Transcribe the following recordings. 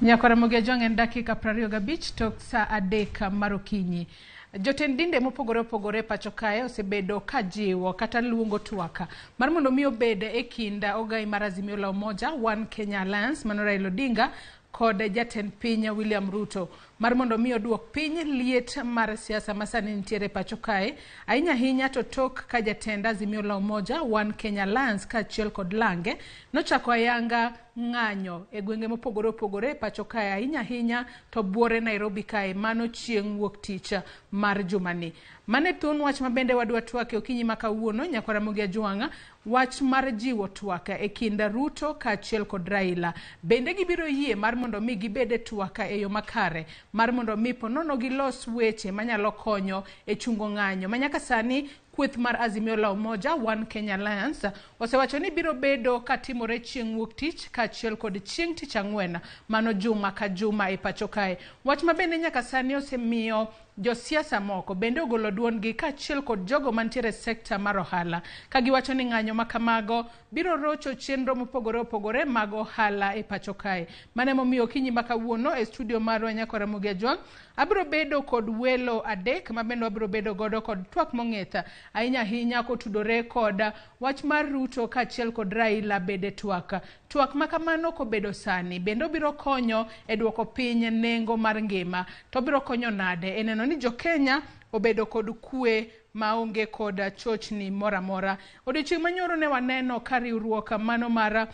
Ramogi en dakika 25 tok sa adek mar okinyi. Jotend dinde mopogore opogore pacho kae osebedo ka jiwo kata luongo twaka mar mondo mi obed e kinda ogai mar Azimio la Umoja One Kenya Alliance mano Raila Odinga kod jatend piny William Ruto mar mondo mi oduok piny liet mar siasa masani nitiere pacho kae ahinya to tok ka jatend Azimio la Umoja One Kenya Alliance kaachiel kod Lange nochako ayanga ng'anyo e gwenge mopogore opogore pacho kae ahinya to buore Nairobi kae mano chieng' wuok tich mar jumani. Mane thun wach mabende wadwa twake okinyi makawuono Ramogi wach mar jiwo twaka e kinda Ruto kaachiel kod Raila. Bende gibiro yie mar mondo mi gibede twaka e yo makare mar mondo mi ponono gilos weche manyalo konyo e chungo ng'anyo manyaka sani kweth mar Azimio la Umoja One Kenya Alliance osewacho ni biro bedo katimore chieng' wuok tich kaachiel kod chieng' tich ang'wen mano juma ka juma e pacho kae. Wach mabende nyaka sani osemiyo josiasa moko bende ogolo duondgi kaachiel kod jogo mantiere sekta mar ohala ka giwacho ni ng'anyo makamago biro rocho chenro mopogore opogore mag ohala e pacho kae. Mane momiyo okinyi makawuono e studio marwa Ramogi abiro bedo kod welo adek mabende wabiro bedo godo kod twak mong'etha ahinya kotudore kod wach mar Ruto kaachiel kod Raila bede twak makamano kobedo sani bende biro konyo e duoko piny nengo mar ngima to biro konyo nade eneno ni jo-Kenya obedo kod kwe maonge kod chochni moramora. Odiochieng' manyoro ne waneno ka riwruok mano mar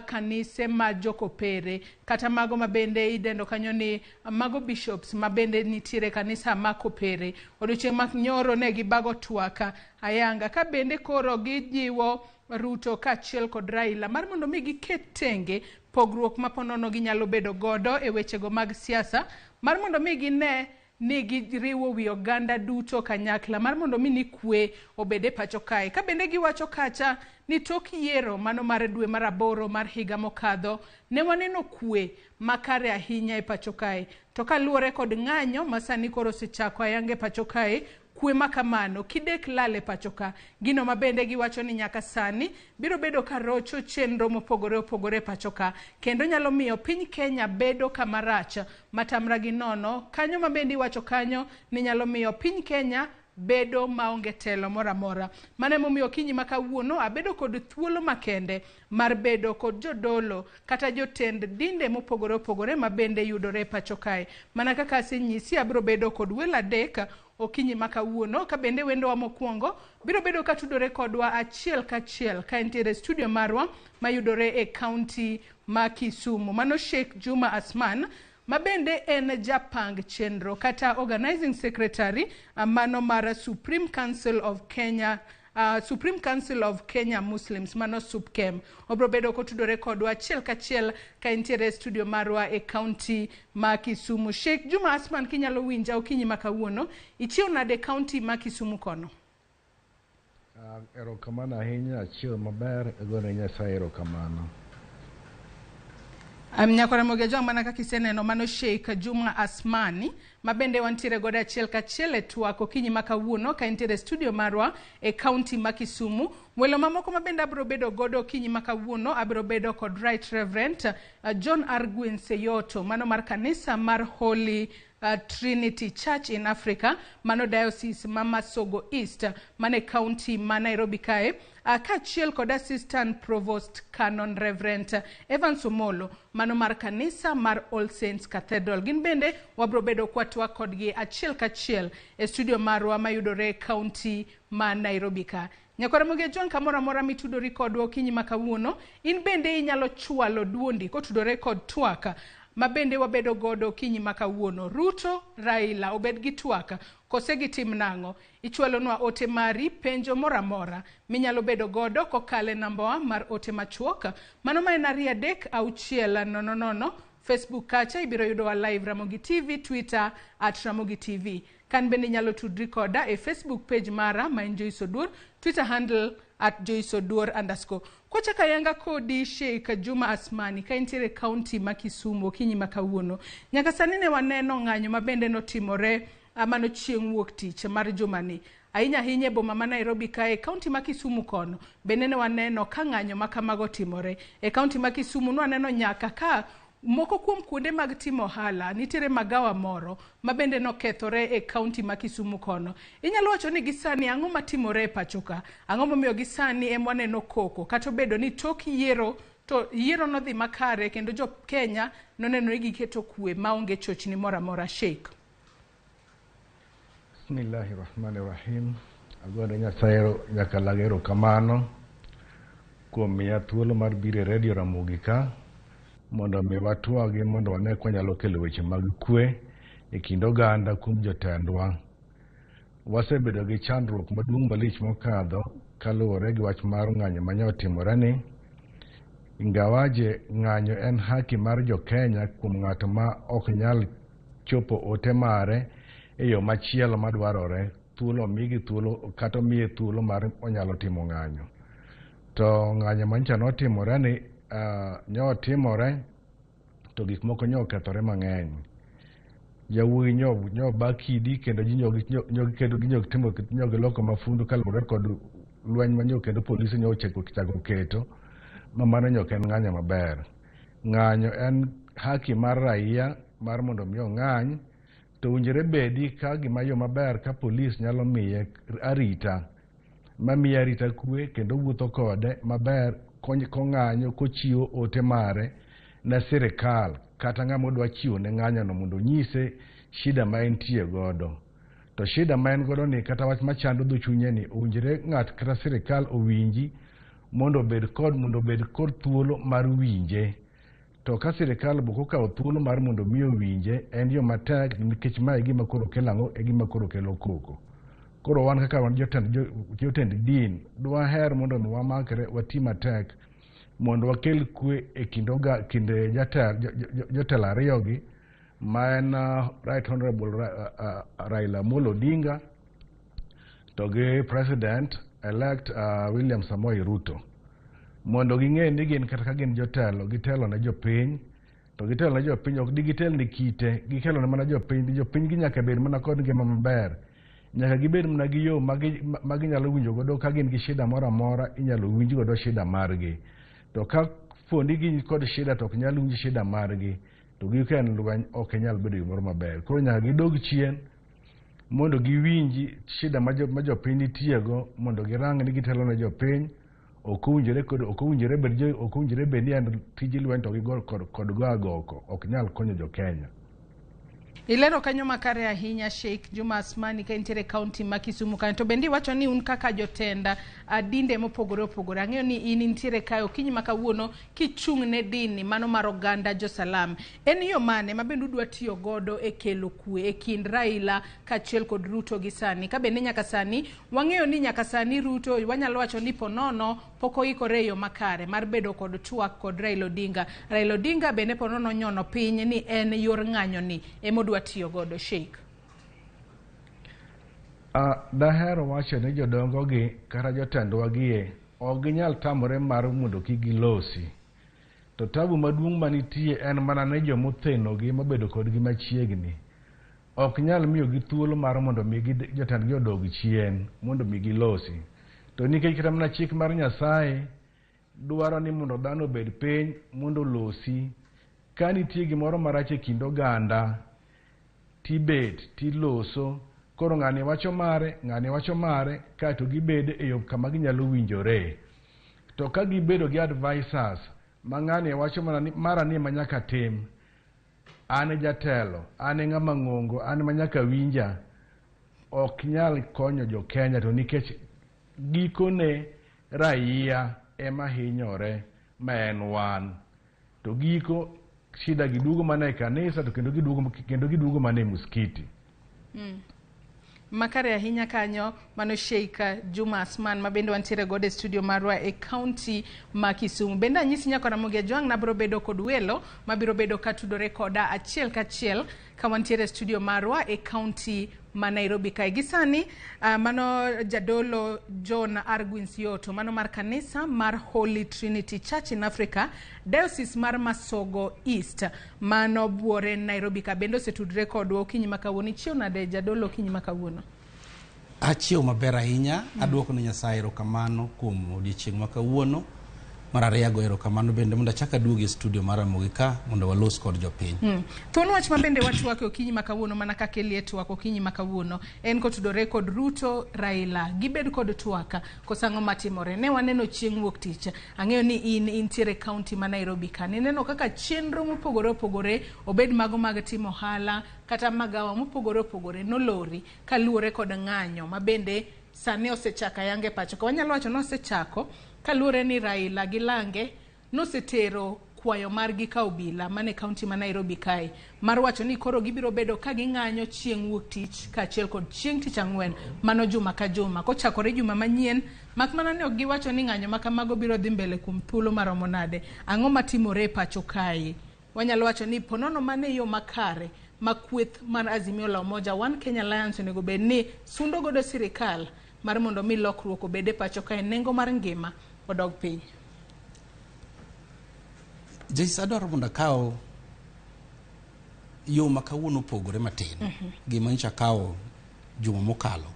kanise ma jokopere kata mago mabende idendo kanyo ni mago bishops mabende nitiere kanisa ma kopere. Odiochieng' manyoro ne gibago twaka ayanga ka bende koro gijiwo Ruto kaachiel kod Raila mar mondo mi giket tenge pogruok maponono ginyalo bedo godo e wechego mag siasa mar mondo mi gine ni giriwo wi oganda duto kanyakla mar mondo mi ni kwe obede pacho kae. Ka bende giwacho kacha ni tok yiero mano mar dwe mar 8 mar higa mokadho ne waneno kwe makare ahinya e pacho kae. To kaluwore kod ng'anyo masani koro sechako ayange pacho kae kwe makamano kidek lale pacho ka gino mabende giwacho ni nyaka sani biro bedo karocho chenro mopogore opogore pacho ka kendo nyalo miyo piny Kenya bedo kamaracha matamra gi nono kanyo mabende iwacho kanyo ni nyalo miyo piny Kenya bedo maonge telo moramora. Mane momiyo okinyi makawuono abedo kod thuolo makende mar bedo kod jodolo kata jotend dinde mopogore opogore mabende yudore pacho kae. Mana kaka asenyisi abiro bedo kod welo adek okinyi makawuono ka bende wendo wa mokwongo biro bedo katudore kodwa achiel kachiel ka entiere studio marwa mayudore e county ma Kisumu mano Sheikh Juma Asman mabende en japang chenro kata organizing secretary mano mar Supreme Council of Kenya Muslims mano SUPKEM. Obro bedo kotudore kodwa achiel kachiel ka entiere studio marwa e county ma Kisumu. Sheikh Juma Asman kinyalo winja okinyi makawuono ichiew nade county ma Kisumu kono? Erokamano ahinya achiel maber egone Nyasaye erokamano. Ramogi mana kaka iseneno mano Sheikh Juma Asmani mabende wantiere godo achiel kachiel e twak okinyi makawuono ka entiere studio marwa e county ma Kisumu. Welo mamoko mabende abiro bedo godo okinyi makawuono abiro bedo kod Right Reverend John Arguin Seyoto mano mar kanisa mar Holy Trinity Church in Africa mano diocese ma Masogo East mane county ma Nairobi kae kaachiel kod Assistant Provost Canon Reverend Evans Omolo mano mar kanisa mar All Saints Cathedral. Gin bende wabro bedo kwatwa kodgi achiel kachiel e studio marwa mayudore county ma Nairobi ka. Ramogi kamora mitudori kodwa okinyi makawuono in bende inyalo chwalo duondi kotudore kod twaka mabende wabedo godo okinyi makawuono. Ruto Raila obed gi twaka kose gitim nang'o ichwalonwa ote mari penjo moramora minyalo bedo godo kokale namba mar ote machuok mano ma en 33600 Facebook kacha ibiro yudo live Ramogi TV, Twitter @Ramogi TV. Kan bende nyalo tudri koda e Facebook page mara ma en Joyce Oduor, Twitter handle @JoyceOduor_. Kochaka yanga kodi Sheikh Juma Asmani ka entiere county ma Kisumu okinyi makawuono. Nyaka sani ne waneno ng'anyo mabende notimore mano chieng' wuok tich mar jumani. Ahinya boma ma Nairobi kae county ma Kisumu kono bende ne waneno ka ng'anyo makamago timore. E county ma Kisumu waneno nyaka ka moko kuom kuonde mag timo ohala nitiere magawa moro mabende nokethore e kaunti ma Kisumu kono. Inyalo wacho ni gisani ang'o matimore e pachoka? Ang'o momiyo gisani waneno koko kata obedo ni tok yiero to yiero no dhi makare kendo jo Kenya noneno ni giketo kwe maonge chochni moro amora? Sheikh. Bismillahirrahmanirrahim. Agora Nyasaye nyaka lagero kamano kuom miya thuolo mar biro radio Ramogi ka mondo mi watwagi mondo wane kwanyalo kelo weche mag kwe e kind oganda kuom jotendwa. Wasebedo gi chandruok maduong' malich mokadho kaluwore gi wach mar ng'anyo mane otimore ni. Ingawaje ng'anyo en haki mar jo Kenya kuom ng'ato ma ok nyal chopo ote mare e yo machielo madwarore, thuolo migi thuolo kata miye thuolo mar onyalo timo ng'anyo. To ng'anyo mancha notimore ni nyo timore to gik moko nyo kethore mang'eny. Jawuoyi nyo bakidi kendo nyo giloko mafundu kaluwore kod lweny manyo kendo polisi nyo chako keto mamano nyo ken ng'anyo maber. Ng'anyo en haki mar raia mar mondo mi ng'any, to winjore bedi ka gima yo maber ka polis nyalo miye arita mamiye arita kwe kendo wuotho kode maber kong'anyo kochiwo ote mare na sirikal kata ng'ama odwa chiwo ne ng'anyo no mondo nyise shida ma entie godo. To shida ma en godo ni kata wach machando dho chunye ni owinjore ng'at kata sirikal owinji mondo bed kod thuolo mar winje. To ka sirikal boko kawo thuolo mar mondo miyo winje en yo matek, nikech ma e gima koro kelo ang'o, e gima koro kelo koko. Koro wan kaka wan jotend din dwa her mondo wamakre wati matek mondo wakel kwe e kinde jotelo ariyogi ma en Right Honorable Raila Odinga to gi President elect William Samoei Ruto, mondo ging'e ni gin kata ka gin jotelo gitelo ne jopiny, to gitelo ne jopiny ok digitel ni kite, gikelo ne mana jopiny gi nyaka bed mana kod ngima maber, nyaka gibed mana gi yo maginyalo winjo godo ka gin gi shida moro amora, inyalo winj godo shida margi. To ka fuondi gi kod shida to ok nyal winj shida margi, to giko en lweny ok nyal bedo gimoro maber. Koro nyaka gidog chien mondo giwinji shida ma jopiny nitiego, mondo girang ni gitelo ne jopiny. Ok owinjore bed ni en tij lweny to gigol kod go agoko, ok nyal konyo jo Kenya. Ilero kanyo makare ahinya Sheikh Juma Asmani ka intere kaunti ma Kisumu kanyo. To bendi wacho ni un kaka jotenda dinde mopogore opogore. Ang'eyo ni in intiere kayo kinyi makawuono kichung' ne dini mano mar oganda jo Salam. En yo mane mabendu dwa tiyo godo e kelo kwe e kind Raila kachiel kod Ruto gi sani? Ka bende nyaka sani wang'eyo ni nyaka sani Ruto wanyalo wacho ni ponono poko ikore yo makare mar bedo kod TWAK kod Raila Odinga. Raila Odinga bende ponono nyono piny ni en yor ng'anyo ni dwa tiyo godo. Sheikh. Dahero wacho ni jodongo gi kata jotendwa gie ok ginyal tamore mar mondo gilosi. To tabu maduong' manitie en mana ne jomotheno gi mabedo kod gi machiegni. Ok nyal miyo gi thuolo mar mondo mi jotendgi odog chien mondo mi gilosi. To nikech kata mana chik mar Nyasaye dwaro ni mondo dhano obed piny mondo losi. Ka nitie gimoro marach e kind oganda, tibet tiloso, koro ng'ani wacho mare ka to gibed e yo kama ginyalo winjore. To ka gibedo gi advisors ma ng'ani wacho mara ni manyaka tim, an jatelo, an ng'ama ng'ongo, an manyaka winja, ok nyal konyo jo Kenya. To nikech gikone raia ema hinyore ma en wan, to giko shida gidugo mana e kanisa to kendo gidugo mana e muskiti. Makare ahinya kanyo mano Sheikh Juma Asman mabende wantiere gode studio marwa e county ma Kisumu. Bende anyisi nyako Ramogi Ajwang' nabiro bedo kod welo mabiro bedo katudore koda achiel kachiel ka wantiere studio marwa e county ma Nairobi kae. Gisani mano jadolo John Arguins Yoto mano mar kanisa mar Holy Trinity Church in Africa Diocese mar Masogo East mano buore Nairobi ka. Bendo setudre kodwa okinyi makawuono. Chiew nade jadolo okinyi makawuono? Achiew maber ahinya. Aduoko ne Nyasaye erokamano kuom odiochieng' makawuono Marariya goero kamano bende mondo achaka duogi studio mar Ramogi ka mondo walos kod jopiny. Thuon wach mabende watwak okinyi makawuono mana kaka elie twak okinyi makawuono en kotudore kod Ruto Raila gibed kod twaka kosango matimore ne waneno chieng' wuok tich ang'eyo ni intiere county ma Nairobi ka neno kaka chenro mopogore opogore obed mago mag timo hala kata magawa mopogore opogore nolori kaluore kod ng'anyo mabende sani osechaka yange pacho ko wanyalo wacho no osechako kaluore ni Raila gi Lange nosetero kwayo margi ka obila mane county ma Nairobi kae mar wacho ni koro gibiro bedo ka ging'anyo chieng' wuok tich kaachiel kod chieng' tich ang'wen mano juma ka juma kochakore juma manyien mak mana ne ok giwacho ni ng'anyo makamago biro dhi mbele kuom thuolo maromo nade ang'o matimore pacho kae wanyalo wacho ni ponono mane yo makare makweth mar Azimio la Umoja One Kenya Alliance onego bed ni sundo godo sirikal mar mondo mi lokruok obede pacho kae nengo mar ngima odog piny. Adwaro mondo akaw yo makawuono opogore matin gima nyicha akaw juma mokalo.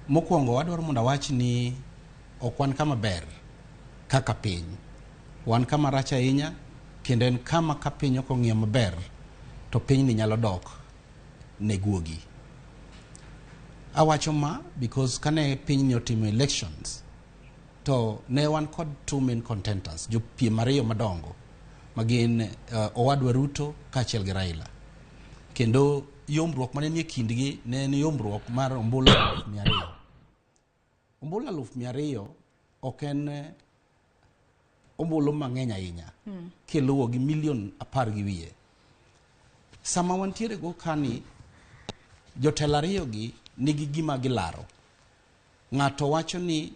Mokwongo adwaro mondo awach ni ok wan kama ber kaka piny, wan kama rach ahinya kendo en kama ka piny ok ong'iyo maber to piny ni nyalo dok ne guogi. Awacho ma because kane piny ni otimo elections to ne wan kod two main contenders jo piem ariyo madongo magin owadwa Ruto kaachiel gi Raila kendo yombruok mane nie kindgi ne en yombruok mar ombulu 200. Ombulu 200 ok en ombulu mang'eny ahinya kiluwo gi milion 10 gi wiye. Sama wantiere go kani jotelo ariyo gi nigi gima gilaro. Ng'ato wacho ni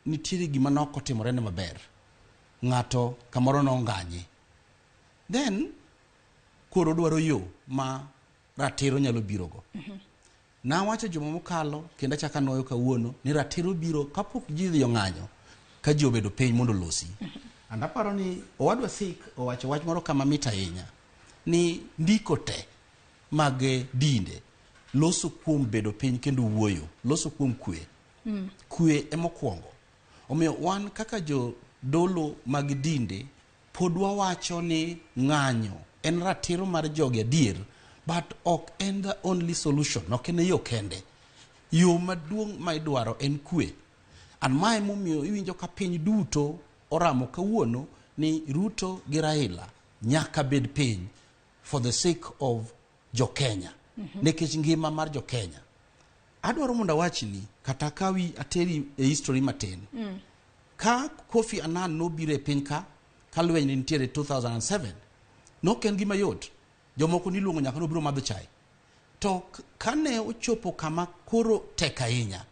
nitiere gima nok otimore ne maber, ng'ato kamoro nong'anye, then koro dwaro yo ma ratiro nyalo biro go. Na wacho juma mokalo kendo achaka noyo kawuono ni ratiro biro kapok ji dhi ng'anyo ka ji obedo piny mondo losi. Andaparo ni owadwa Sik owacho wach moro kama mit ahinya ni ndiko te mag dinde loso kuom bedo piny kendo wuoyo, loso kuom kwe. Kwe emokwongo. Omiyo wan kaka jo dolo mag dinde pod wawacho ni ng'anyo en ratiro mar jogi adier, but ok en the only solution, ok en yo kende. Yo maduong' ma idwaro en kwe. An mae momiyo iwinjo ka piny duto oramo kawuono ni Ruto gi Raila nyaka bed piny for the sake of jo Kenya, nekech ngima mar jo Kenya. Adwaro mondo awach ni kata kawi ateri e history matin. Ka Kofi Annan nobire piny ka lweny ni nitiere 2007 nok en gima yot, jomoko niluongo nyaka nobiro madho chai. To kane ochopo kama koro tek ahinya,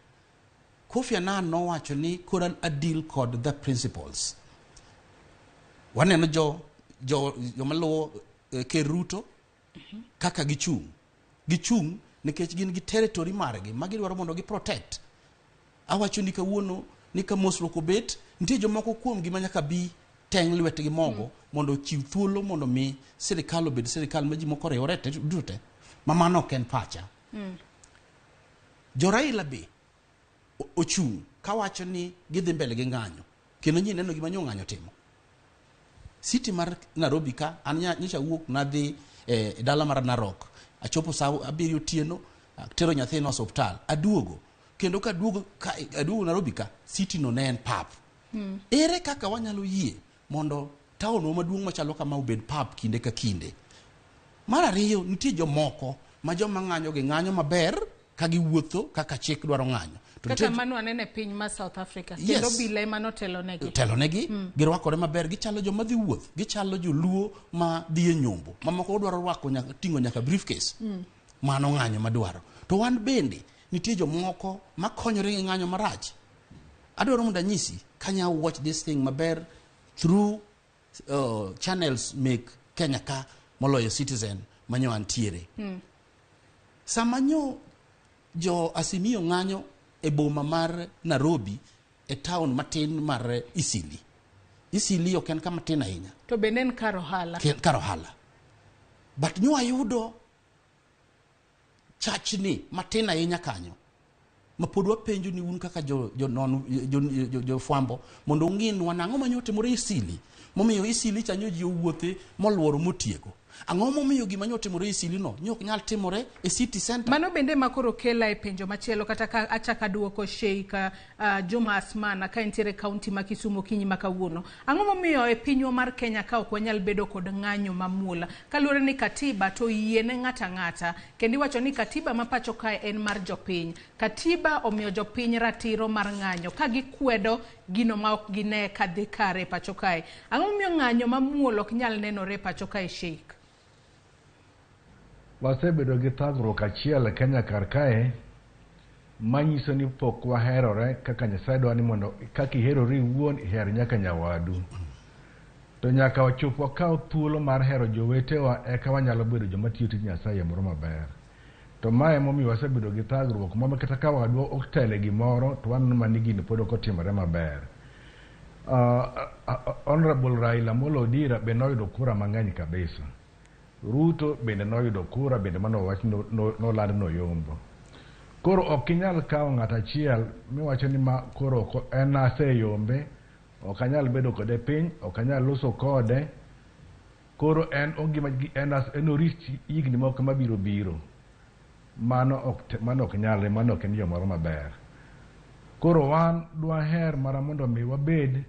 Kofi Annan nowacho ni koro adil kod the principles. Waneno jo maluwo Ker Ruto kaka gichung' nikech gin gi territory margi ma gidwaro mondo gi protect. Awacho ni kawuono ni ka mosruok obet nitie jomoko kuom gima nyaka bi teng' lwetgi mogo mondo chiw thuolo mondo mi sirikal obed sirikal ma ji moko riwore duto ma mano ok en pacha. Jo Raila be ochung' kawacho ni gidhi mbele gi ng'anyo kendo nyinyi neno gima nyo ng'anyo timo. City mar Nairobi ka an nyicha wuok nadhi dala mar Narok, achopo saa 7 otieno, tero nyathina hospital, aduogo kendo ka aduogo Nairobi ka city no ne en pap. Ere kaka wanyalo yie mondo town maduong' machalo kama obed pap kinde ka kinde? Mar ariyo, nitie jomoko ma joma ng'anyo gi ng'anyo maber ka giwuotho kaka chik dwaro ng'anyo. Kaka manu anene piny ma South Africa kendo bile mano telonegi girwakore maber, gichalo joma dhi wuoth, gichalo joluo ma dhi e nyombo, mamoko dwaro rwako ting'o nyaka briefcase. Mano ng'anyo madwaro. To wan bende nitie jomoko makonyore gi ng'anyo marach. Adwaro mondo anyisi kanya watch this thing maber through channels make Kenya ka moloyo Citizen manyo antiere. Sama nyo jo Azimio ng'anyo e boma mar Nairobi e town matin mar Isili ok en kama tin ahinya. To bende en kar ohala. But nyo ayudo church ni matin ahinya kanyo. ma pod wapenjo ni un kaka jo fwambo mondo ung'in wanang'o manyotimore Isili momiyo Isili chanyo ji owuothe moluoro motieko. Ang'o momiyo gima nyotimore Isili no nyok nyal timore e city center. Mano bende makoro kela e penjo machielo kata ka achaka duoko Sheikh Juma Asmana ka entiere kaunti ma Kisumu kinyi makawuono. Ang'o momiyo e pinywa mar Kenya ka ok wanyal bedo kod ng'anyo mamula kaluwore ni katiba to yiene ng'ata ng'ata kendo iwacho ni katiba ma pacho kae en mar jopiny. Katiba omiyo jopiny ratiro mar ng'anyo ka gikwedo gino ma ok gine kadhi kare pacho kae. Ang'o momiyo ng'anyo mamuol ok nyal nenore pacho kae Sheikh? Wasebedo gi thagruok achiel e Kenya kar kae manyiso ni pok waherore kaka Nyasaye dwa ni mondo kaka iherori iwuon iher nyaka nyawadu. To nyaka wachop wakaw thuolo mar hero jowetewa eka wanyalo bedo joma tiyo tij Nyasaye moro maber. To mae momiyo wasebedo gi thagruok momiyo kata ka wadwa ok tele gimoro to waneno mani gini pod ok otimore maber. Honorable Raila Odinga be noyudo kura mang'eny kabisa. Ruto bende noyudo kura bende mano wach nolad noyombo. Koro ok inyal kawo ng'at achiel miwacho ni ma koro en aseyombe, ok anyal bedo kode piny, ok anyal loso kode. Koro en ogima en orit higni moko mabiro biro. Mano ok nyalre, mano ok en yo moro maber. Koro wan dwaher mara mondo mi wabed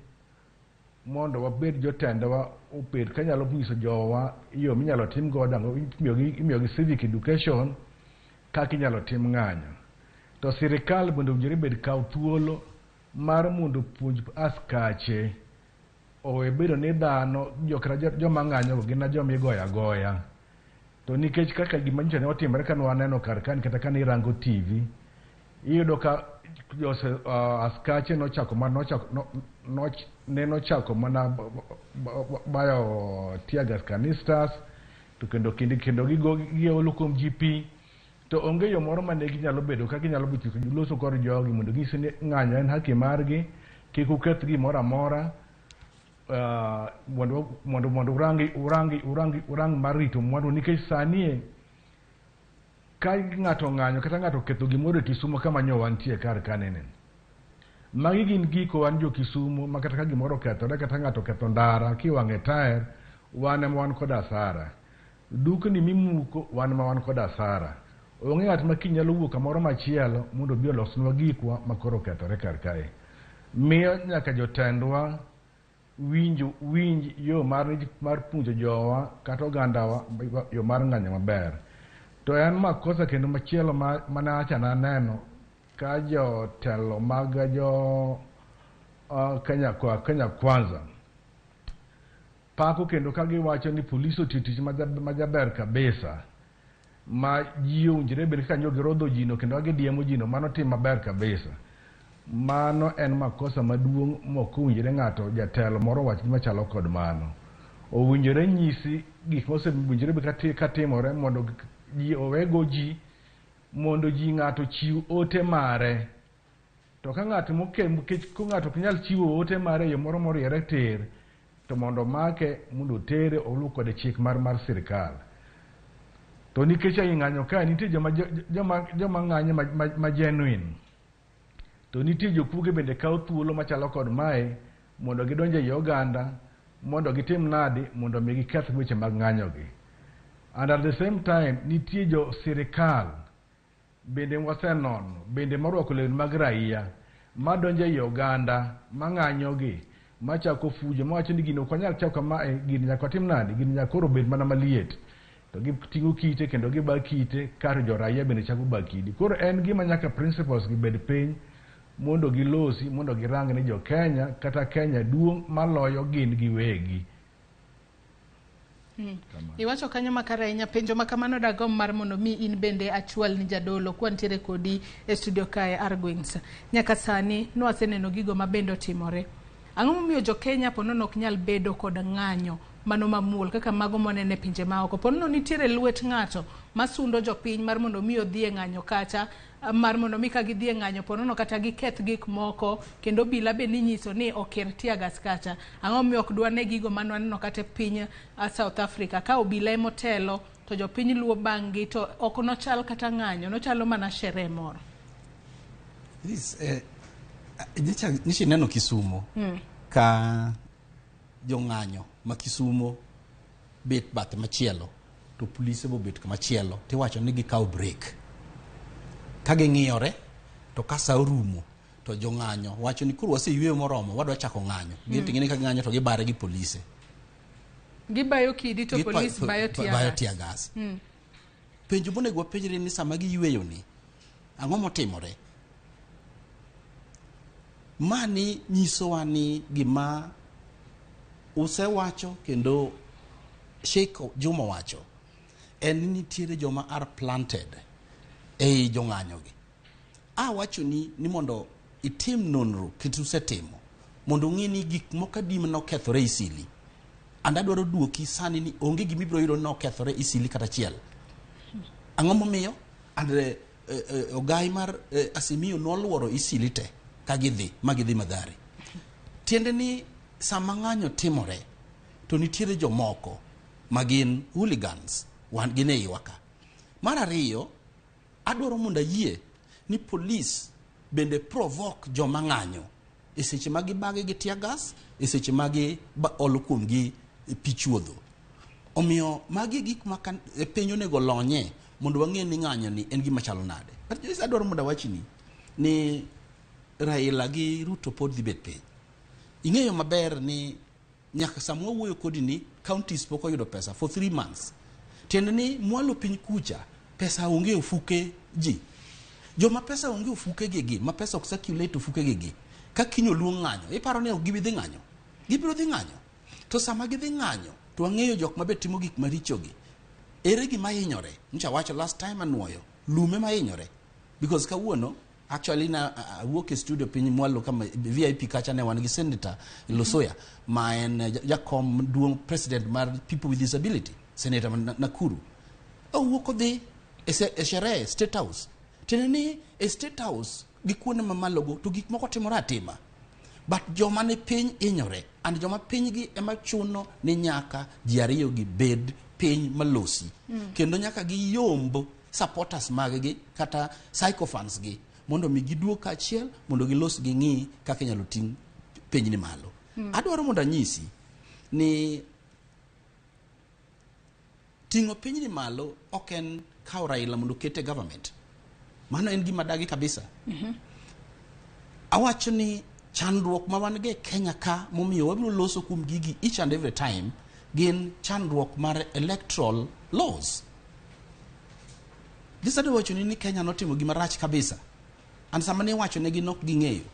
jotendewa obed kanyalo nyiso jowa yo minyalo tim godo, imiyogi civic education kaka inyalo tim ng'anyo. To sirikal bende owinjore bed kaw thuolo mar mondo puonj askache owe bedo ni dhano joma ng'anyo gin joma igoyo agoya. To nikech kaka gima nyicha ne otimore ka waneno kar kan kata ka irango TV, iyudo ka askache nochako mana bayo tear gas canisters to kendo giolo kuom GP. To onge yo moro mane ginyalo bedo ka ginyalo loso kod jogi mondo gisi ni ng'anyo en haki margi, kik uketh gimoro amora. Mondo urang mar rito mwandu nikech sani ka ng'ato ng'anyo kata ng'ato ketho gimoro e Kisumu kama nyo wantie kar kanene. Magi gin giko wan jo Kisumu ma kata ka gimoro kethore kata ng'ato ketho ndara kiwang'e taer wan ema wan kod asara. Dukni mimuko wan ma wan kod asara. Onge ng'at ma kinyalo wuok kamoro machielo mondo bi olosnwa gikwa makoro kethore kar kae. Miyo nyaka jotendwa winj yo mar puonjo jowa kata ogandawa yo mar ng'anyo maber. To en makosa kendo machielo mane acha naneno ka jotelo mag Kenya Kwanza pako kendo ka giwacho ni polisi otiyo tich majaber kabisa ma ji owinjore bed ka girodho jino kendo gidiemo jino, mano tim maber kabisa. Mano en makosa maduong' mok owinjore ng'ato jatelo moro wach gima chalo kod mano. Owinjore nyisi gik mosewinjore ka timore mondo ji owego ji mondo ji ng'ato chiw ote mare. To ka ng'ato ng'ato ok nyal chiwo ote mare yo moro moriere tir to mondo make mondo tere olu kod chik mar sirikal. To nikech ai ng'anyo ka nitie joma ng'anye ma genuine. To nitie jokuoge bende kawo thuolo machalo kod mae mondo gidonje i oganda mondo gitim nadi mondo mi giketh weche mag ng'anyogi. And at the same time nitie jo sirikal bende wasenono bende morwako lewni mag raia madonje i oganda mang'anyogi machako fujo mawacho ni gino ok wanyal chako kamae, gini nyaka tim nadi, gini nyaka koro bed mana maliet. To giting'o kite kendo giba kite kar jo raia bende chako ba kidi. Koro en gima nyaka principles gi bed piny mondo gilosi mondo girang ni jo Kenya kata Kenya duong' maloyo gin giwegi. Iwacho kanyo makare ahinya penjo makamano dagom mar mondo mi in bende achwal ni jadolo kwantiere kodi e studio kae Arguins. Nyaka sani nwaseneno gigo mabende otimore. Ang'o momiyo jo Kenya ponono ok nyal bedo kod ng'anyo mano mamuol kaka mago monene pinje maoko? Ponono nitiere lwet ng'ato masundo jopiny mar mondo mi odhi e ng'anyo kacha, mar mondo mi ka gidhi e ng'anyo ponono kata giketh gik moko kendo bila be ninyiso ni okir tear gas kacha. Ang'o momiyo ok dwane gigo manwaneno kata piny South Africa ka obila emotelo to jopiny luwo bang'gi to ok nochal kata ng'anyo, nochalo mana sherehe moro. This nishi neno Kisumu ka jong'anyo ma Kisumu bet bath machielo to police bo bet machielo tiwacho ni gikaw break ka ging'iyore to ka sa orumo to jong'anyo wacho ni kuro waseyweyo moromo wadwa chako ng'anyo giting'eni ka ng'anyo to gibare gi police gibayo kidi to police bayo tear gas penjo monego penjre ni sama giyweyo ni ang'o motimore mani nyisowa ni gima usewacho kendo Sheikh Juma wacho en ni nitiere joma are planted ei jong'anyogi wacho ni mondo itim nonro kendo usetimo mondo ng'i ni gik moko adim nokethore Isili and adwaro duoki sani ni onge gimibiro yudo nokethore Isili kata achiel ang'o momiyo and ogai mar Asimio noluoro Isili te ka gidhi Mathare tiende ni sama ng'anyo timore to nitiere jomoko magin hooligans wan gin e iwa ka mar ariyo adwaro mondo ayie ni police bende provoke joma ng'anyo e seche magi bage gi tear gas e seche magi olo kuomgi pi chuodho omiyo magi gik ma penjo nego lonye mondo wang'e ni ng'anyo ni en gima chalo nade but adwaro mondo awachni ni Raila gi Ruto pod dhi bet piny ing'eyo maber ni nyaka samwa wuoyo kodi ni counties pok oyudo pesa for 3 months tiende ni mwalo piny kucha pesa onge ofuke ji joma pesa onge ofuke gi ma pesa ok circulate ofuke gi ka kinyo luong ng'anyo iparo ni ok gibi dhi ng'anyo gibiro dhi ng'anyo to sama gidhi ng'anyo to ang'eyo jok mabe timo gik maricho gi ere gima hinyore ncha wacho last time anuoyo lume ma hinyore because kawuono actually na awuok e studio piny mwalo kama VIP kacha ne wan gi senator Losoya ma en jakom duong president mar people with disability senator Nakuru awuok dhi e sherehe state house teneni e state house gikuone mamalogo to gik moko timore atima but joma ne piny hinyore and joma piny gi ema chuno ni nyaka ji ariyo gi bed piny malosi kendo nyaka gi yombo supporters mag-gi kata sycophants gi mondo mi giduok achiel mondo gilos gi ng'i kaka inyalo ting' piny ni malo adwaro mondo anyisi ni ting'o piny ni malo ok en kawo Raila mondo kete government mano en gima dagi kabisa awacho ni chandruok ma wan ge Kenya ka momiyo wabiro loso kuom gigi each and every time gin chandruok mar electoral laws gisado wacho ni Kenya notimo gima rach kabisa and sama ne wacho ne ginok ging'eyo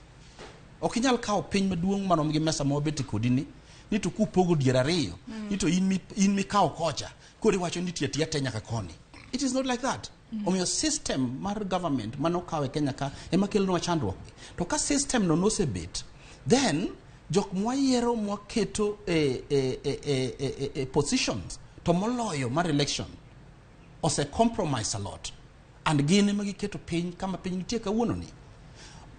ok inyal kawo piny maduong' marom gi mesa mobet kodi ni to kupogo dier ariyo ni to in mi kawo kocha kodi wacho ni tiya te nyaka koni it is not like that omiyo system mar government mano kawe Kenya ka ema kelonwa chandruok to ka system no nosebet then jok mwayiero mwaketo positions to moloyo mar election ose compromise a lot and gine magi keto piny kama piny nitie kawuono ni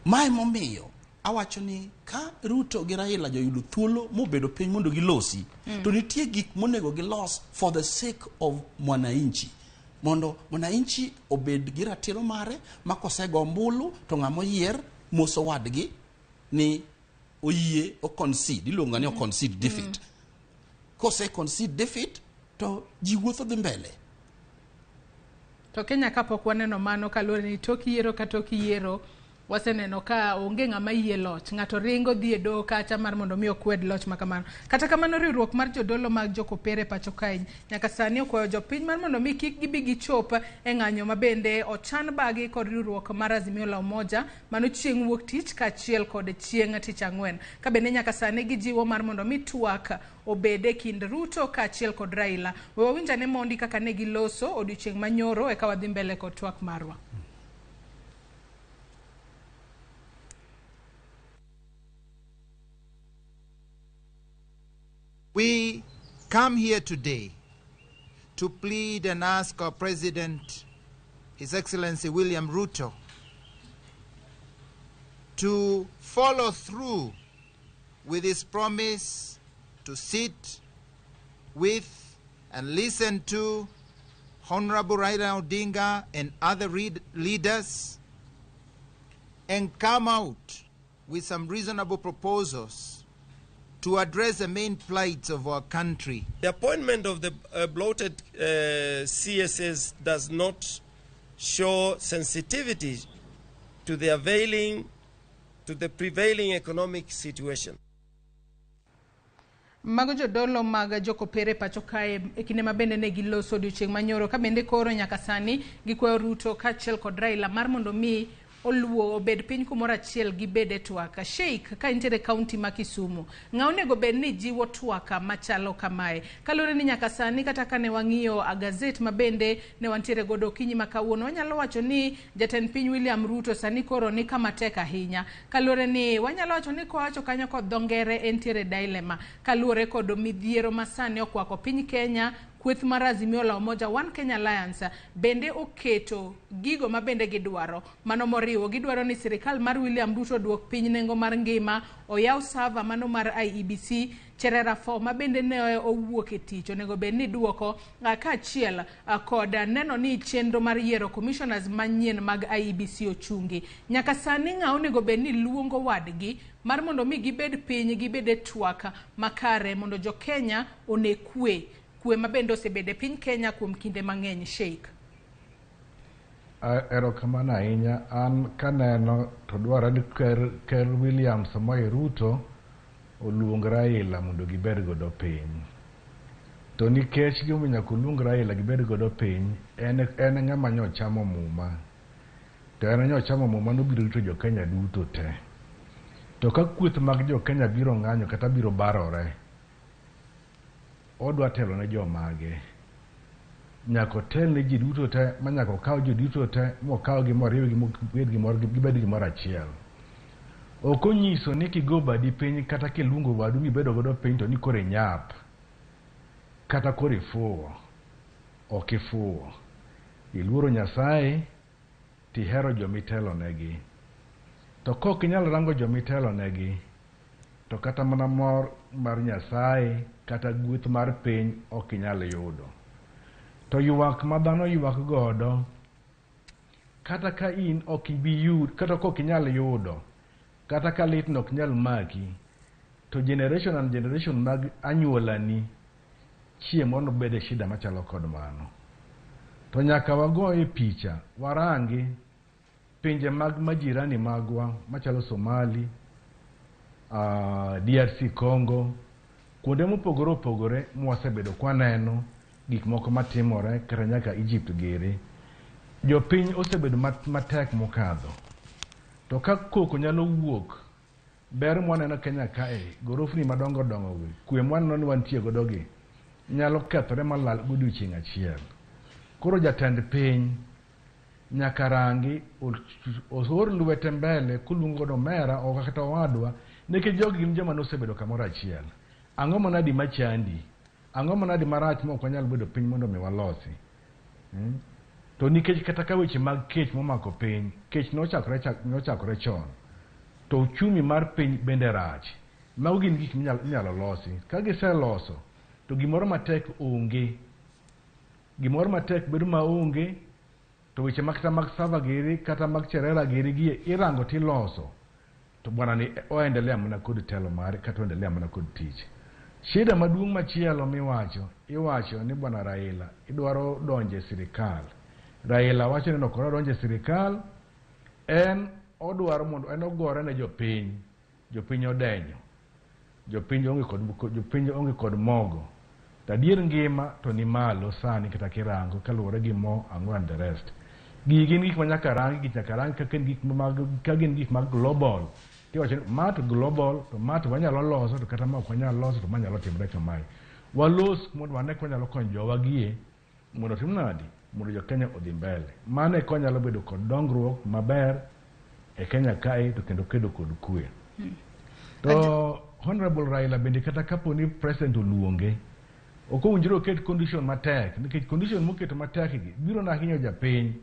mae momiyo awacho ni ka Ruto gi Raila joyudo thuolo mobedo piny mondo gilosi to nitie gik monego gilos for the sake of mwananchi mondo mwananchi obed gi ratiro mare makosego ombulu to ng'amo yier moso wadgi ni oyie o concede iluonga ni o concede defeat kose concede defeat to ji wuotho dhi mbele to Kenya kapok waneno mano kaluwore ni tok yiero ka tok yiero waseneno ka onge ng'ama yie loch ng'ato ringo dhi e doho kacha mar mondo mi okwed loch makamano kata kamano riwruok mar jodolo mag jokopere pacho kae nyaka sani okwayo jopiny mar mondo mi kik gibi gichop e ng'anyo mabende ochan bagi kod riwruok mar Azimio la Umoja mano chieng' wuok tich kaachiel kod chieng' tich ang'wen ka bende nyaka sani gijiwo mar mondo mi TWAK obede kind Ruto kaachiel kod Raila we wawinjane mondi kaka ne giloso odiochieng' manyoro eka wadhi mbele kod twak marwa. We come here today to plead and ask our President, His Excellency William Ruto, to follow through with his promise to sit with and listen to Honorable Raila Odinga and other leaders and come out with some reasonable proposals to address the main plights of our country. The appointment of the bloated CSS does not show sensitivity to the prevailing economic situation. Mago jodolo mag jokopere pacho kae kinde mabende ne giloso odiochieng' manyoro ka bende koro nyaka sani gikwayo Ruto kaachiel kod Raila mar mondo mi oluo obed piny kumoro achiel gi bede TWAK. Sheikh ka intere kaunti ma Kisumu, ng'a onego bed ni jiwo TWAK machalo kamae kalure ni nyaka sani kata kane wang'iyo gazet mabende ne wantiere godo kinyi makawuono wanyalo wacho ni jatend piny William Ruto sani koro ni kama tek ahinya kalure ni wanyalo wacho ni kowacho kanyo kod dhongere entiere dilemma kalure kod midhiero masani okwako piny Kenya. Kweth mar Azimio la Umoja One Kenya Alliance bende oketo gigo mabende gidwaro mano moriwo gidwaro ni sirikal mar William Ruto duok piny nengo mar ngima oyaw server mano mar IEBC cherera fo mabende ne owuok e tich onego bed ni duoko kaachiel kod neno ni chenro mar yiero commissioners manyien mag IEBC ochungi. Nyaka sani ng'a onego bed ni luongo wadgi mar mondo mi gibed piny gibede TWAK makare mondo jo Kenya one kwe mabende osebede piny Kenya kuom kinde mang'eny. Sheikh erokamano ahinya. An kaneno to dwaro ni ker William Samoei Ruto oluong Raila mondo gibed godo piny. To nikech gimomiyo nyaka oluong Raila gibed godo piny en ng'ama nyochamo muma. To en nyochamo muma nobiro rito jo Kenya duto te. To ka kweth mag jo Kenya biro ng'anyo kata biro barore, odwa telo ne jomage. Nyaka otel ne ji duto te, ma nyaka okaw ji duto te, mokaw gi moriw gibed gimoro achiel. Ok onyiso ni kigo badi piny kata kiluongo wadu mibedo godo piny to ni kore nyap kata kore fuwo. Ok ifuwo. Iluoro Nyasaye tihero jomitelo negi. To kok inyalo rango jomitelo negi to kata mana mor mar Nyasaye kata gweth mar piny ok inyal yudo. To ywak ma dhano ywak godo kata ka in ok ibi yud kata kok inyal yudo kata ka lit nok nyal maki to generation and generation mag anyuolani chiemo ono bede shida machalo kod mano. To nyaka wago e picha warangi pinje mag majirani magwa machalo Somali, DRC Congo, kuonde mopogore opogore mwasebedo kwaneno gik moko matimore kata nyaka Egypt gere. Jopiny osebedo matek mokadho. To ka koko nyalo wuok ber mwaneno Kenya kae gorofni madongo dongo gi kwe mwaneno ni wantie godo gi nyalo kethore malal godiochieng' achiel. Koro jatend piny nyaka rangi osor lwete mbele kuluongo godo mera o kata wadwa nikech jogi gin joma nosebedo kamoro achiel. Ang'o manadi machandi? Ang'o manadi marach mok wanyal bedo piny mondo mi walosi? To nikech kata ka weche mag kech momako piny, kech nochakore chon. To uchumi mar piny bende rach. Mago gin gik minyalo losi. Ka giseloso to gimoro matek onge. Gimoro matek bedo maonge to weche makata mag sava giri kata mag cherera giri gie irango tiloso. To bwana ni oendelea mana kod telo mare kata oendelea mana kod tich. Shida maduong' machielo iwacho ni bwana Raila idwaro donje sirikal. Raila wacho ni nokoro donje sirikal en odwaro mondo en ogore ne jopiny. Jopiny odenyo. Jopiny onge kod mogo. Tadier ngima to ni malo sani kata kirango kaluwore gi mo ang'o and the rest. Gin gik manyaka rangi ka gin gik mag global. Tiwacho ni mat global to mat wanyalo loso to kata ma ok wanyalo loso to manyalo timre kamae. Walos mondo wane ko nyalo konyo jowa gie mondo tim nadi mondo jo Kenya odhi mbele. Mane ko nyalo bedo kod dongruok maber e Kenya kae to kendo kedo kod kwe. To Honorable Raila bende kata kapo ni president oluonge ok owinjore oket condition matek nikech condition moketo matek gi biro na hinyo japiny.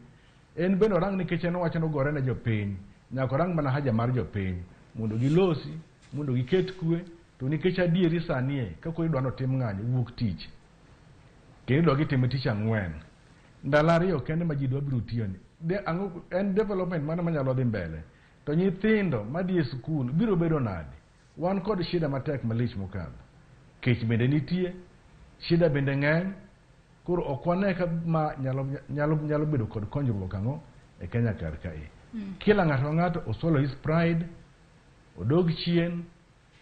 En bende orang nikech en owacho nogore ne jopiny nyaka orang mana haja mar jopiny mondo gilosi mondo giket kwe. To nikech adieri sanie kako idwa notim ng'anyo wuok tich kendo gitimo tich ang'wen ndalo ariyo kende ma ji dwa biro tiyo ni en development mana manyalo dhi mbele. to nyithindo madhi e skul biro bedo nade. Wan kod shida matek malich mokadho. Kech bende nitie, shida bende ng'eny. Koro ok wane ka ma nyalo bedo kod konyruok ang'o e Kenya kar kae. Kila ng'ato osolo his pride, odog chien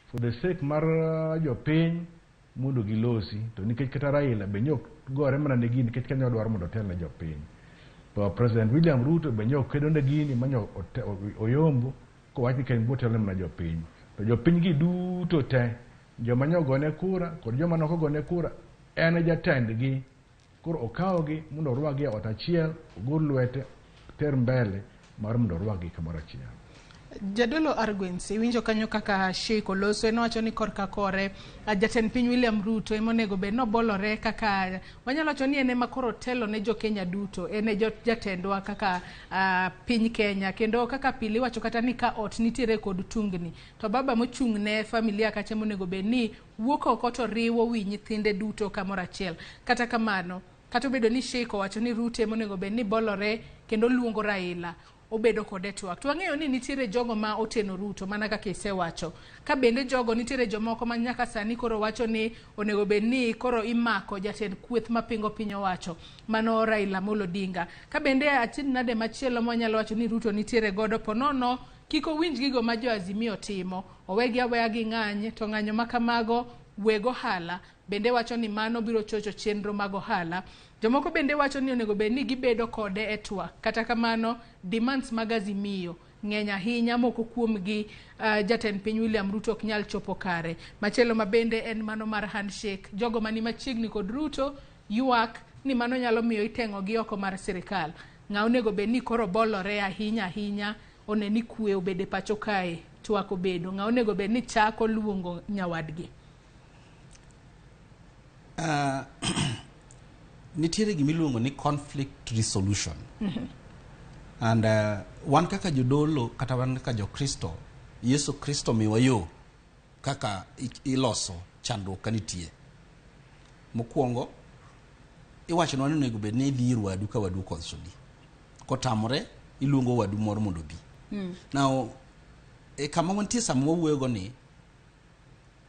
for the sake mar jopiny mondo gilosi. To nikech kata Raila be nyok gore mana ne gini nikech Kenya dwaro mondo otel ne jopiny. To President William Ruto be nyok kedo ne gini manyo oyombo kowachi ka en botelo mana jopiny. To jopiny gi duto te, joma nyogone kura kod joma nokogone kura, en jatendgi. Koro okawogi mondo orwagi e ot achiel, ogol lwete, ter mbele mar mondo orwagi kamoro achiel. Jadolo Arguins, winjo kanyo kaka Sheikh Oloso nowacho ni korka kore jatend piny William Ruto emonego bed nobolore kaka wanyalo wacho ni ene makoro telo ne jo Kenya duto, ene jatendwa kaka piny Kenya, kendo kaka pili wacho kata ni ka ot nitiere kod tungni to baba mochung' ne familia kacha monego bed ni wuok oko to riwo wi nyithinde duto kamoro achiel. Kata kamano kata obedo ni Sheikh owacho ni Ruto emonego bed ni bolore kendo luongo Raila obedo kode TWAK. To ang'eyo ni nitiere jogo ma oteno Ruto mana kaka isewacho. Ka bende jogo nitiere jomoko ma nyaka sani koro wacho ni onego bed ni koro imako jatend kweth mapingo piny owacho mano Raila Odinga. Ka bende atin nade machielo mwanyalo wacho ni Ruto nitiere godo ponono kiko winj gigo ma jo Azimio timo, owegi aweya gi ng'any, to ng'anyo makamago wego hala bende wacho ni mano biro chocho chenro mag ohala. Jomoko bende wacho ni onego bed ni gibedo kode e TWAK. Kata kamano demands mag Azimio ng'eny ahinya, moko kuomgi jatend piny William Ruto ok nyal chopo kare. Machielo mabende en mano mar handshake. Jogo mani machiegni kod Ruto ywak ni mano nyalo miyo itengo gi oko mar sirikal. Ng'a onego bed ni koro bolore ahinya oneni kwe obede pacho kae TWAK obedo. Ng'a onego bed ni chako luongo nyawadgi. Nitiere gimiluongo ni conflict resolution. And wan kaka jodolo kata wan kaka jokristo, Yesu Kristo miwa yo kaka iloso chandruok kanitie. Mokwongo iwacho ni onego bed ni idhi ir wadu ka wadu konsoli. Kotamore iluongo wadu moro mondo bi. Now kama wantie sama wawuoyogo ni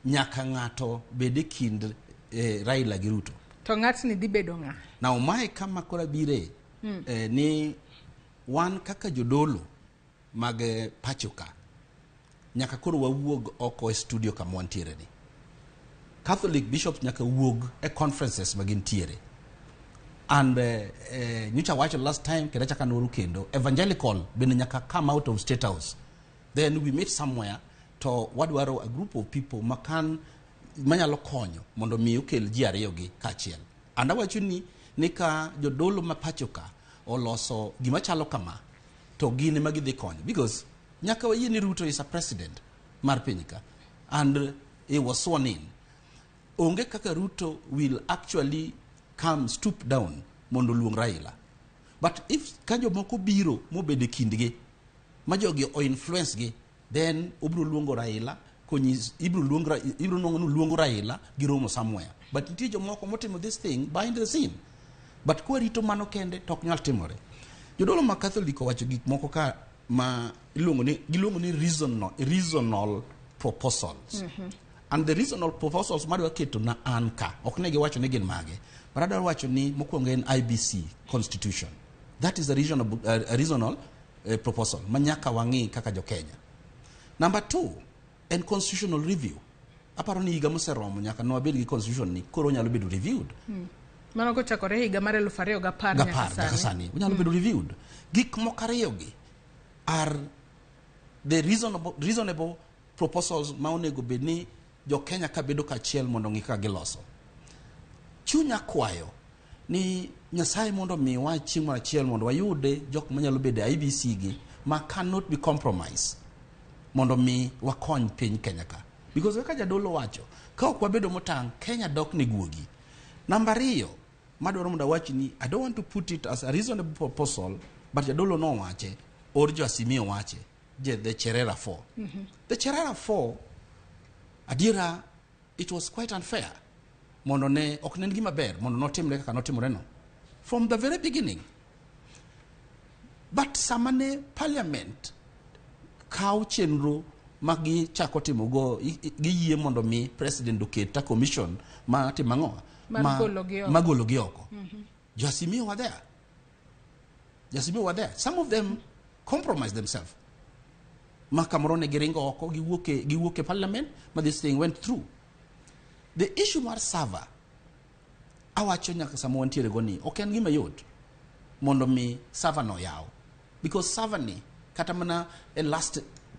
nyaka ng'ato bede kind Raila gi Ruto. To ng'atni dhi bedo ng'a? Now mae kama kora bire ni wan kaka jodolo mag pachoka nyaka koro wawuog oko e studio kama wantiere ni. Catholic bishops nyaka wuog e conferences magin tiere. And nyocha wacho last time kenda chaka noru kendo evangelical bende nyaka come out of State House. Then we meet somewhere to wadwaro a group of people manyalo konyo mondo mi okel ji ariyo gi kachiel. Anda wacho ni ka jodolo mapachoka oloso gima chalo kama to gine magidhi konyo, because nyaka wayie ni Ruto is a president mar pinyka and he was sworn in. Onge kaka Ruto will actually come stoop down mondo luong Raila. But if kanyo moko biro mobede kindgi ma jogi o influence gi, then obro luongo Raila ibro luongo Raila gi romo somewhere. But nitie jomoko motimo this thing behind the scene. But kwa rito mano kende tok nyal timore. Jodolo ma Catholic wacho gik moko ka ma giluongo ni reasonable proposals. And the reasonable proposals madwa keto na anka ok ne giwacho ni gin mage. But adwa wacho ni mokwongo en IBC constitution. That is a reasonable proposal manyaka wangi kaka jo Kenya. Number 2, and constitutional review. Aparo ni higa moseromo nyaka no abed gi constitution ni koro nyalo bedo reviewed. Mano ko chakore higa mar 2010 nyaka sani nyalo bedo reviewed. Gik mokariyo gi are the reasonable proposals ma onego bed ni jo Kenya ka bedo kachiel mondo ngika giloso. Chunya kwayo ni Nyasaye mondo miwa chieng' mar achiel mondo wayude jok manyalo bedo IBC gi ma cannot be compromised mondo mi wakony piny Kenya ka. Because kaka jadolo wacho, ka ok wabedo motang' Kenya dok ne guogi. Number 2, madwaro mondo wachi ni I don't want to put it as a reasonable proposal, but jadolo no wache or jo Azimio wache, the Cherera 4. The Cherera 4, adira, it was quite unfair. Mondo ne ok nen gima ber mondo notimre kaka notimore no from the very beginning. But samane parliament kaw chenro magi chako timo go giyie mondo mi president oketa commission ma timango magolo gi oko. Jasimio were there. Some of them compromised themselves. Makamrone giringo oko giwuoke parliament, but this thing went through. The issue mar Sava awacho nyaka samo wantiere goni ok en gima yot mondo mi Sava no yaw, because Sava ni kata mana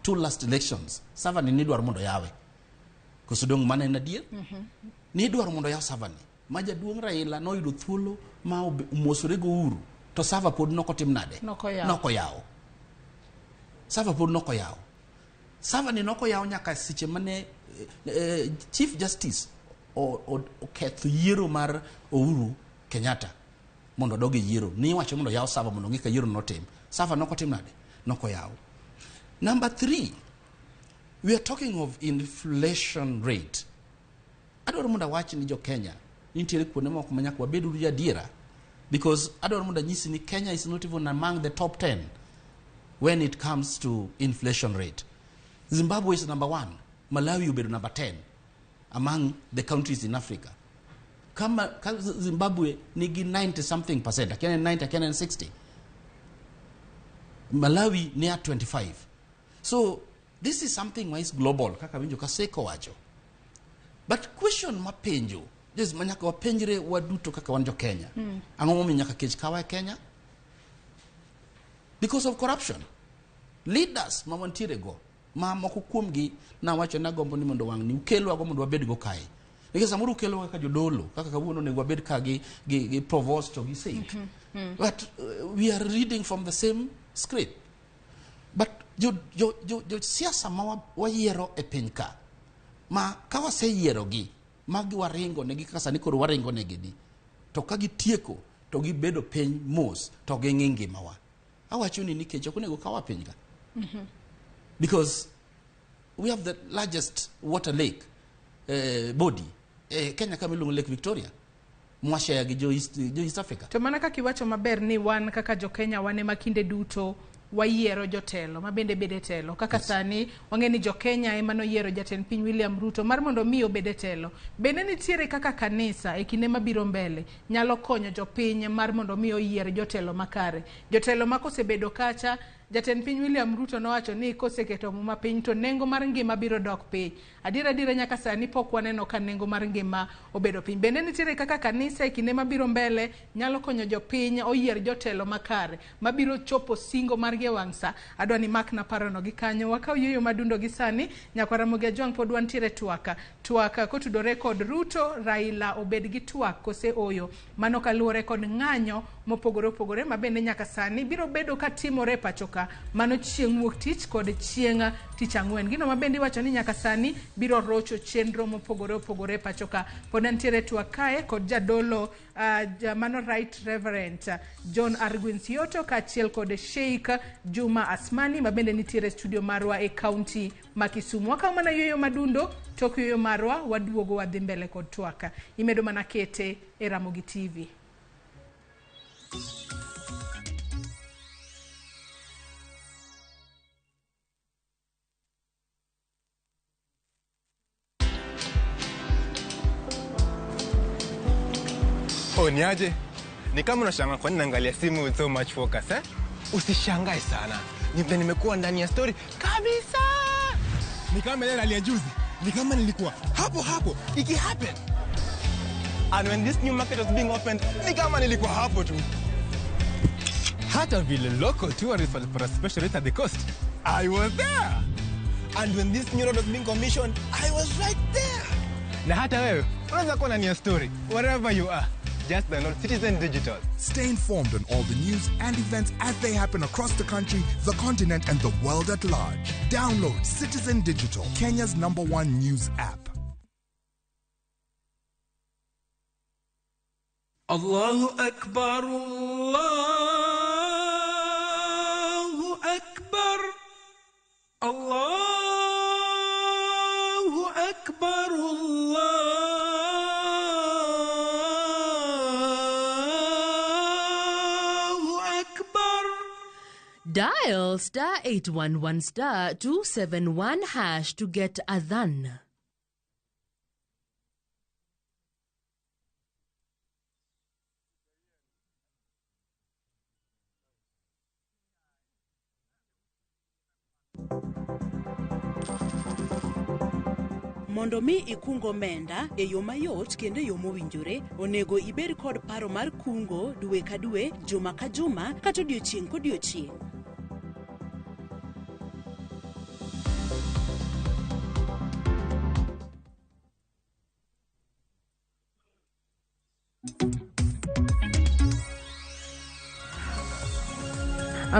two last elections Sava ni dwar mondo yawe kosodong mane na dier ni dwar mondo yaw Sava ni ma jaduong' Raila no yudo thuolo ma umosore go uru to Sava pod nokotim nade nokoyaw Sava pod nokoyaw Sava ni nokoyaw nyaka siche mane Chief Justice o ketho yiero mar Uhuru Kenyatta mondo doge yiero ni wacho mondo yaw Sava mondo ngika yiero notim. Sava nokotim nade nokoyaw. Number 3, we are talking of inflation rate. Adwaro mondo wach ni jo Kenya nitiere kuonde moko manyaka wabedu ya diera, because adwaro mondo nyisi ni Kenya is not even among the top 10 when it comes to inflation rate. Zimbabwe is number 1, Malawi ubedu number 10 among the countries in Africa. Kama Zimbabwe nigi 90 something percent, akene 90, akene 60. Malawi near 25. So this is something wise global kaka winjo kaseko wacho. But question mapenjo, just manyaka wapenjre waduto kaka wanjo Kenya. Ang'o momiyo nyaka kech kawa Kenya? Because of corruption. Leaders ma wantiere go ma moko kuomgi na wacho na gombo ni mondo wang' ni ukelo ago mondo wabed go kai. Nikech samoro ukelo kaka jodolo kaka kawuono ne wabed ka gi provost to gi saint. But we are reading from the same script. But jo siasa ma wayiero e piny ka ma ka waseyiero gi magi waringo negi kaka sani koro waringo negi ni to ka gitieko to gibedo piny mos to ging'i ngimawa. Awacho ni nikech ok onego kawa piny ka. Because we have the largest water lake body Kenya kama iluongo Lake Victoria mwashare gi jo East Africa. To mana kaka iwacho maber ni wan kaka jo Kenya wane makinde duto wayiero jotelo mabende bede telo kaka sani wang'eni jo Kenya ema no yiero jatend piny William Ruto mar mondo mi obede telo. Bende nitiere kaka kanisa e kinde mabiro mbele nyalo konyo jopiny mar mondo mi oyier jotelo makare. Jotelo makosebedo kacha jatend piny William Ruto nowacho ni koseketo muma piny to nengo mar ngima biro dok piny. Adira nyaka sani pok waneno ka nengo mar ngima obedo piny. Bende nitiere kaka kanisa e kinde mabiro mbele nyalo konyo jopiny oyier jotelo makare mabiro chopo singo mar ge wang'sa. Adwa ni mak na parono gi kanyo wakaw yoyo madundo gi sani nyaka Ramogi Ajwang' pod wantiere TWAK kotudore kod Ruto Raila obed gi TWAK kose oyo mano kaluwore kod ng'anyo mopogore mabende nyaka sani biro bedo ka timore pachoka mano chieng' wuok tich kod chieng' tich ang'wen. Gino mabende wacho ni nyaka sani biro rocho chenro mopogore pachoka. Pod ntiere TWAK kae kod jadolo mano Right Reverend John Arguin Sioto kaachiel kod Sheikh Juma Asmani mabende nitiere studio marwa e county ma Kisumu. Wakaw mana yoyo madundo tok yoyo marwa waduogo wadhi mbele kod TWAK. Imedo mana kete e Ramogi TV. Niaje? Ni kama unashangaa kwa nini naangalia simu with so much focus, eh? Usishangae sana. Nimekuwa ndani ya story kabisa. Ni kama ile alia juzi. Ni kama nilikuwa hapo iki happen. And when this new market was being opened, ni kama nilikuwa hapo tu. Hata vile local tourists for a special rate at the coast, I was there. And when this new road was being commissioned, I was right there. Na hata wewe unaweza kuwa ndani ya story wherever you are. Just download Citizen Digital. Stay informed on all the news and events as they happen across the country, the continent, and the world at large. Download Citizen Digital, Kenya's #1 news app. Allahu Akbar, Allahu Akbar, Allahu Akbar, Allahu Dial star 811 star 271 hash to get Adhan. Mondo mi ikungo omenda e yo mayot kendo e yo mowinjore, onego ibed kod paro mar kungo dwe ka dwe, juma ka juma, kata odiochieng' kodiochieng'.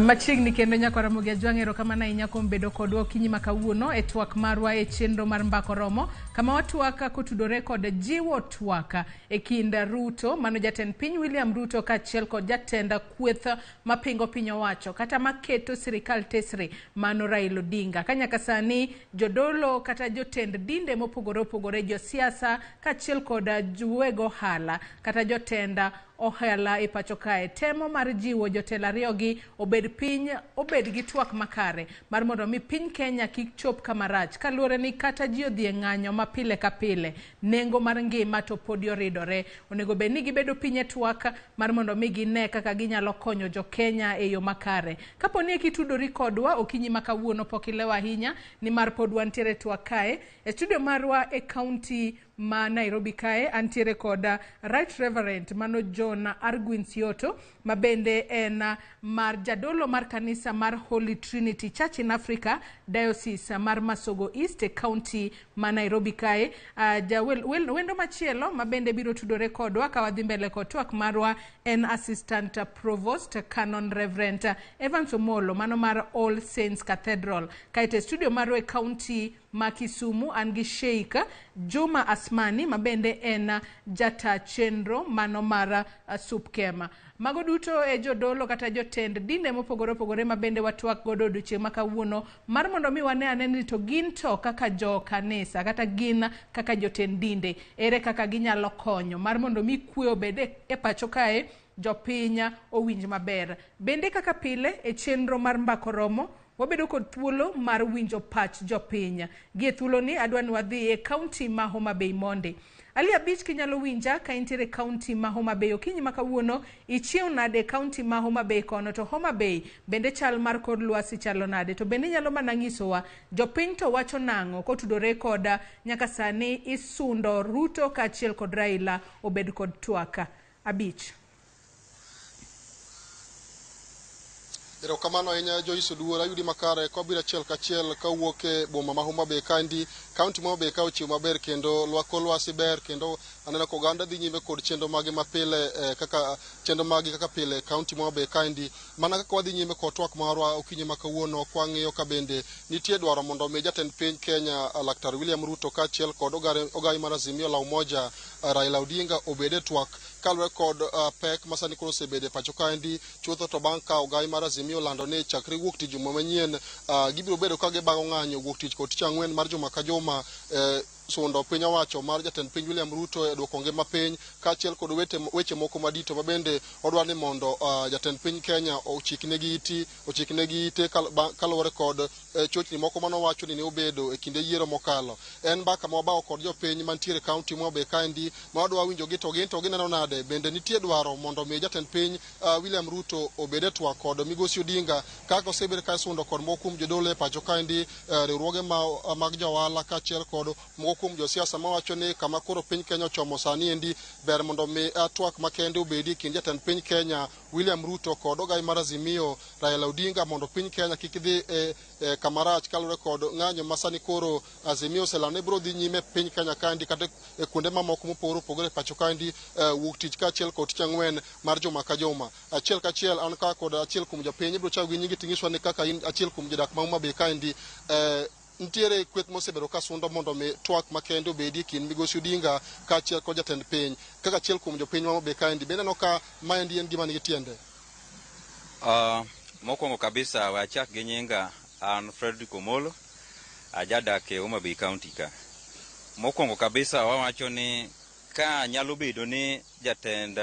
Machiegni kendo nyako Ramogi Ajwang'ero kama na inyako bedo kodwa okinyi makawuono e twak marwa e chenro mar mbako romo kama watwaka kotudore kod jiwo twaka e kinda Ruto mano jatend piny William Ruto kaachiel kod jatenda kweth mapingo piny owacho kata maketo sirikal tesre mano Raila Odinga. Kanyaka sani jodolo kata jotend dinde mopogore opogore, josiasa kaachiel kod juwego ohala kata jotenda ohala e pacho kae temo mar jiwo jotelo ariyogi obed piny obed gi twak makare mar mondo mi piny Kenya kik chop kamarach kaluwore ni kata ji odhi e ng'anyo ma pile ka pile, nengo mar ngima to podi oridore. Onego bed ni gibedo piny e twak mar mondo mi gine kaka ginyalo konyo jo Kenya e yo makare. Kapo ni kitudori kodwa okinyi makawuono pok ilewa ahinya ni mar pod wantiere twak kae e studio marwa e county ma Nairobi kae antiere koda Right Reverend mano John Arguin Sioto mabende en mar jadolo mar kanisa mar Holy Trinity Church in Africa Diocese mar Masogo East e county ma Nairobi kae. Wendo machielo mabende biro tudore kodwa ka wadhi mbele kod twak marwa en Assistant Provost Canon Reverend Evans Omolo mano mar All Saints Cathedral kae studio marwa e county ma Kisumu an gi Sheikh Juma Asmani mabende en jata chenro mano mar Supkema. Mago duto e jodolo kata jotend dinde mopogore opogore mabende watwak godo odiochieng' makawuono mar mondo mi wane ane ni to gin to kaka jo kanisa kata gin kaka jotend dinde ere kaka ginyalo konyo mar mondo mi kwe obede e pacho kae jopiny owinj maber. Bende kaka pile e chenro mar mbako romo wabedo kod thuolo mar winjo pach jopiny. Gie thuolo ni adwani wadhi e county ma Homa Bay Monde. Ali abich kinyalo winja ka intere county ma Homa Bay okinyi makawuono ichiew nade county ma Homa Bay kono to Homa Bay bende chal mar kod lwasi chalo nade to bende nyalo mana nyisowa jopiny to wacho nang'o kotudore koda nyaka sani isundo Ruto kaachiel kod Raila obed kod twaka. Abich. Erokamano ahinya Joyce Oduor, ayudi makare kobira achiel kachiel kawuok e boma ma Homa Bay kandi kaunti ma Homa Bay ka ochiw maber kendo lwako lwasi ber kendo aneno ko oganda dhi nyime kod chenro mage mapile kaka chenro mage kaka pile kaunti ma Homa Bay kandi mana kaka wadhi nyime kod twak marwa okinyi makawuono kwang'iyo ka bende nitie dwaro mondo mi jatend piny Kenya Laktar William Ruto kaachiel kod ogai mar Azimio la Umoja Raila Odinga obede twak kalwe kod pek masani koro osebede pacho kaendi chutho to bang' ka ogai mar Azimio lando ni chakre wuok tich juma manyien gibiro bedo ka gibago ng'anyo wuok tich kod tich ang'wen mar juma ka juma sundo piny owacho mar jatend piny William Ruto e dwoko ngima piny kaachiel kod weche moko madito mabende odwa ni mondo jatend piny Kenya ochiknegi ite kaluwore kod chochni moko manowacho ni ne obedo e kinde yiero mokalo. En mbaka ma wabago kod jopiny mantiere kaunti ma Homa Bay kaendi ma wadwa winjogi to gineno nade bende nitie dwaro mondo mi jatend piny William Ruto obed e twak kod migosi Odinga kaka osebedo ka sundo kod moko kuom jodolo e pacho kaendi riwruoge mag johala kaachiel kod moko kuom josiasa mawacho ni kama koro piny Kenya ochomo sani endi ber mondo mi twak makende obedi kind jatend piny Kenya William Ruto kod ogai mar Azimio Raila Odinga mondo piny Kenya kik dhi kamarach kaluwore kod ng'anyo masani koro Azimio oselane biro dhi nyime piny Kenya kaendi kata e kuonde mamoko mopogore opogore pacho kaendi wuok tich kaachiel kod tich ang'wen mar juma ka juma. Achiel kachiel an ka kod achiel kuom jopiny ibiro chako gi nyingi ting'iswa ni kaka in achiel kuom jodak ma Homa Bay kaendi ntiere kweth mosebedo ka sundo mondo mi twak makende obedi kind migosi Odinga kaachiel kod jatend piny kaka achiel kuom jopiny ma Homa Bay kaendi bende no ka maendi en gima nigi tiende. Mokwongo kabisa wachak gi nyinga an Fredrick Omolo ajadak e Homa Bay County ka. Mokwongo kabisa wawacho ni ka nyalo bedo ni jatend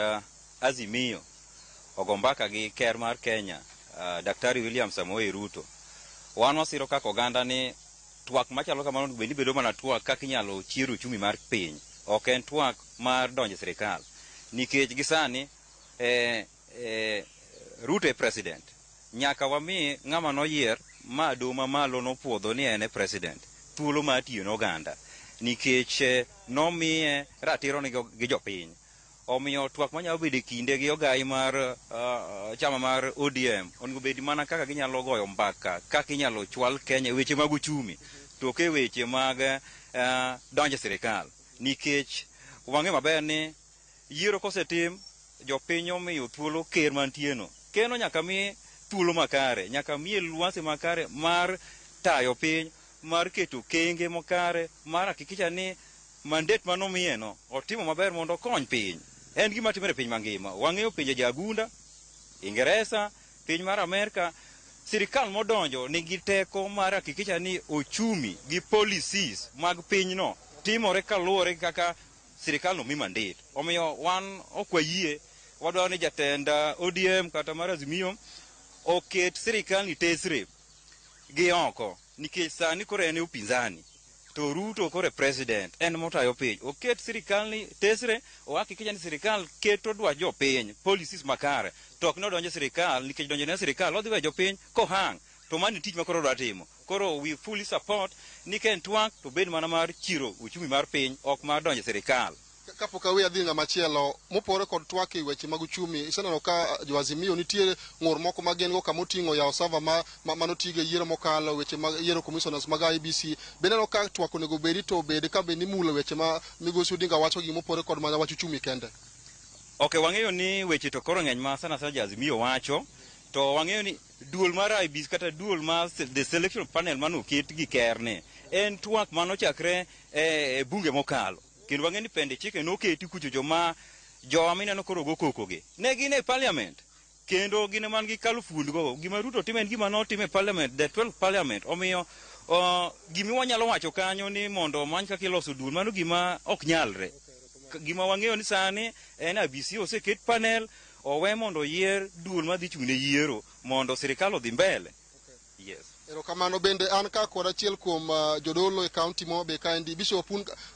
Azimio ogo mbaka gi ker mar Kenya Daktari William Samoei Ruto. Wan wasiro kaka oganda ni twak machalo kamano bendi bedo mana twak kaka inyalo chiero uchumi mar piny. Ok en twak mar donjo sirikal. Nikech gisani Ruto e president. Nyaka wami ng'ama noyier ma doma malo nopuodho ni en president. Thuolo ma tiyo n'oganda. Nikech nomiye ratiro gi jopiny. Omiyo twak manyalo bedo kinde gi ogai mar chama mar ODM onego bedi mana kaka ginyalo goyo mbaka, kaka inyalo chwal Kenya weche mag uchumi, to ke weche mag donjo sirikal. Nikech wang'e maber ni yiero kosetim, jopiny omiyo thuolo ker mantieno. Keno nyaka mi thuolo makare, nyaka mi lwasi makare mar tayo piny, mar keto kenge makare, mar hakikisha ni mandet manomieno otimo maber mondo kony piny. En gima timore piny mangima. Wang'eyo pinje jagunda, Ingereza, piny mar Amerika, sirikal modonjo nigi teko mar hakikisha ni ochumi gi policies mag pinyno timore kaluwore kaka sirikal no mi mandet. Omiyo wan okwayie wadwaro ni jatend ODM kata mar Azimio oket sirikal ni tesre gi oko, nikech sani koro en upinzani. To Ruto kore president, en motayo piny. Oket sirikal ni tesre, ohakikisha ni sirikal keto dwa jopiny, policies makare. Tok no donjo sirikal, nikech donjo ne sirikal, odhi we jopiny kohang. To mani tich ma koro dwa timo. Koro we fully support ni ken twak to bed mana mar chiro uchumi mar piny, ok mar donjo sirikal. Kapok awe adhi ng'ama chielo mopore kod twak e weche mag uchumi, iseneno ka jo Azimio nitie ng'ur moko ma gin go kamoting'o yawo sava manotigo e yiero mokalo, weche mag yiero commissioners mag IBC. Beneno ka twak onego bedi to bedi ka be ni mulo weche ma Migosi Odinga wacho gi mopore kod mana wach uchumi kende. Ok, wang'eyo ni weche to koro ng'eny ma sana jo Azimio wacho, to wang'eyo ni duol mar IBC kata duol mar the selection panel manoket gi kerne en twak manochakre e bunge mokalo. Kendo wang'e ni pende chike noketi kucho joma mineno koro go kokoge. Ne gin e parliament. Kendo gin man gi kalufund go. Gima Ruto time en gima notime parliament, the 12th parliament. Omiyo gimi wanyalo wacho kanyo ni mondo many kaka iloso duol, mano gima ok nyalre. Gima wang'eyo ni sani en IBC oseket panel, owe mondo yier duol madhi chung' ne yiero mondo sirikal odhi mbele. Yes. Erokamano bende an ka kod achiel kuom jodolo e kaunti mo be kaendi Bishop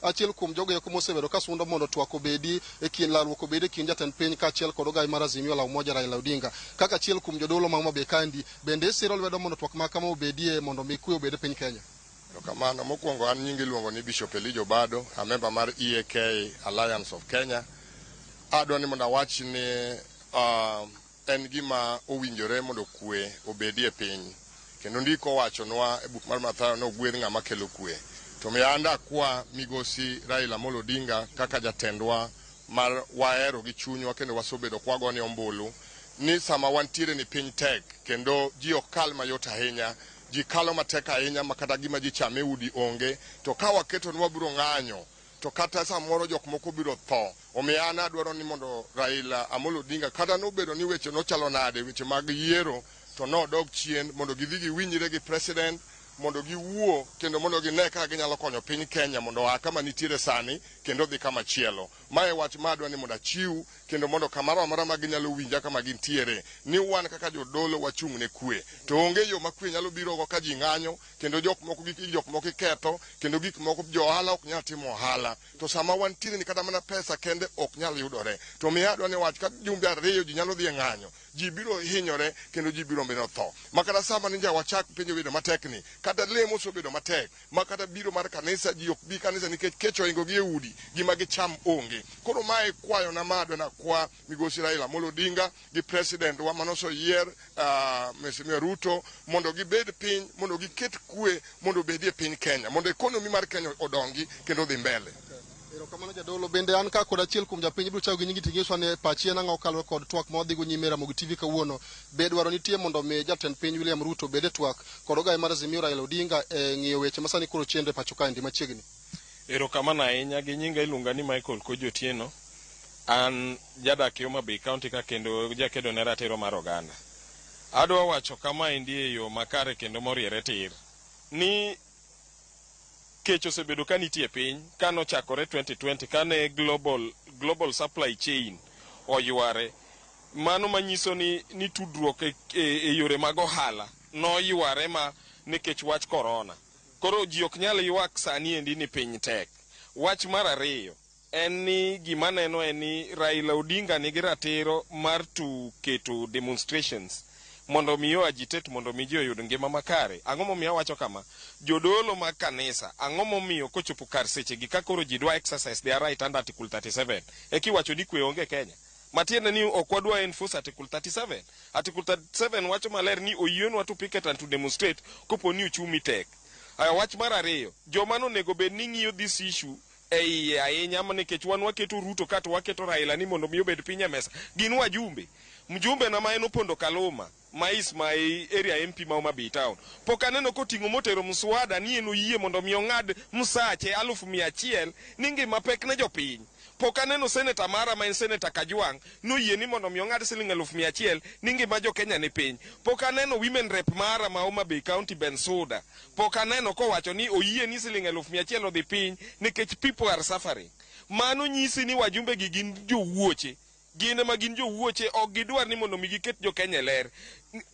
achiel kuom jogo eko mosebedo ka sundo mondo twak obedi e kind lalruok obedi e kind jatend piny kaachiel kod ogai mar Azimio la Umoja Raila Odinga. Kaka achiel kuom jodolo ma be kaendi bende siro lwedo mondo twak ma kama obedie mondo mi kwe obed e piny Kenya. Erokamano, mokwongo an nyingi iluongo ni Bishop Elijah Bado, a member mar EAK Alliance of Kenya. Adwa ni mondo awach ni en gima owinjore mondo kwe obedi e piny. Kendo ndiko wachonwa e buk mar Mathayo no gwedh ng'ama kelo kwe. To mi anda kwa Migosi Raila Amolo Odinga kaka jatendwa mar waero gi chunywa kendo wasobedo kwagone ombulu ni sama wantiere ni piny tek kendo ji ok kal mayot ahinya, ji kalo matek ahinya makata gima ji chame udi onge, to ka waketo ni wabiro ng'anyo to kata samoro jok moko biro tho. Omiyo an adwaro ni mondo Raila Amolo Odinga kata nobedo ni weche nochalo nade, weche mag yiero, to no dog chien mondo gidhi giwinjre gi president, mondo giwuo kendo mondo gine kaka ginyalo konyo piny Kenya mondo oa kama nitiere sani kendo dhi kama chielo. Mae wach madwa ni mondo achiw kendo mondo kamaro amora ma ginyalo winja kama gintiere ni wan kaka jodolo wachung' ne kwe. To onge yo ma kwe nyalo biro go ka ji ng'anyo kendo jok moko ketho kendo gik moko jo ohala ok nyal timo ohala. To sama wantiere ni kata mana pesa kende ok nyal yudore. To mi adwa ni wach ka jumbe ariyo ji nyalo dhi ng'anyo, ji biro hinyore kendo ji biro mbino tho. Makata sama ninja wachak penjo bedo matekni, kata lemo osebedo matek, makata biro mar kanisa ji ok bi kanisa nikech kecho ingo gi e udi gima gicham onge. Koro mae kwayo na madwa na kwa Migosi Raila Amolo Odinga gi president wa manoso yier Mheshimiwa Ruto mondo gibed piny, mondo giket kwe, mondo bedie piny Kenya, mondo ekonomi mar Kenya odongi kendo dhi mbele. Erokamano jadolo bende an ka kod achiel kuom japiny biro chago gi nyingi ting'iswa ne pachi en ang'o kalwe kod twak ma odhigo nyime Ramogi TV kawuono. Be dwaro nitie mondo mi jatend piny William Ruto bede twak kod ogai mar Azimio Raila Odinga e ng'iyo weche masani koro chendo e pacho kaendi machiegni. Erokamano ahinya, gi nyinga iluonga ni Michael Kojotieno. An jadak Homa Bay County ka kendo jakedo ne ratiro mar oganda. Adwa wacho kama endi e yo makare kendo moriere tir ni kech osebedo ka nitie piny kanochakore 2020 kane global supply chain oyware. mano manyiso ni tudruok e yore mag ohala noyware ma nikech wach korona. Koro ji ok nyal ywak sani endi ni piny tek. Wach mar ariyo en ni gima neno en ni Raila Odinga nigi ratiro mar keto demonstrations mondo miyo agitate mondo mi ji oyud ngima makare. Ang'o momiyo wacho kama? Jodolo mag kanisa ang'o momiyo kochopo kar seche gi ka koro ji dwa exercise their right under Article 37 kiwacho ni kwe onge Kenya. Matiende ni ok wadwa enforce Article 37. Article 37 wacho maler ni oyienwa to picket and to demonstrate kopo ni uchumi tek. Wach mar ariyo, joma nonego bed ni ng'iyo this issue ahinya nikech wan waketo Ruto kata waketo Raila ni mondo mi obed piny e mesa. Gin wajumbe. Mjumbe na ma en Opondo Kaluma mais ma area MP ma Homa Bay town. Pok aneno koting'o motero mswada ni en oyie mondo mi ong'ad msache 100,000 ni ngima pek ne jopiny. Pok aneno seneta mara ma en seneta Kajwang' noyie ni mondo mi ong'ad siling 100,000 ni ngima jo Kenya ni piny. Pok aneno women rep mara ma Homa Bay County Bensuda. Pok aneno kowacho ni oyie ni siling 100,000 odhi piny nikech people are suffering. Mano nyisi ni wajumbe gi gin jowuoche. Gine ma gin jowuoche ok gidwar ni mondo mi giket jo Kenya ler.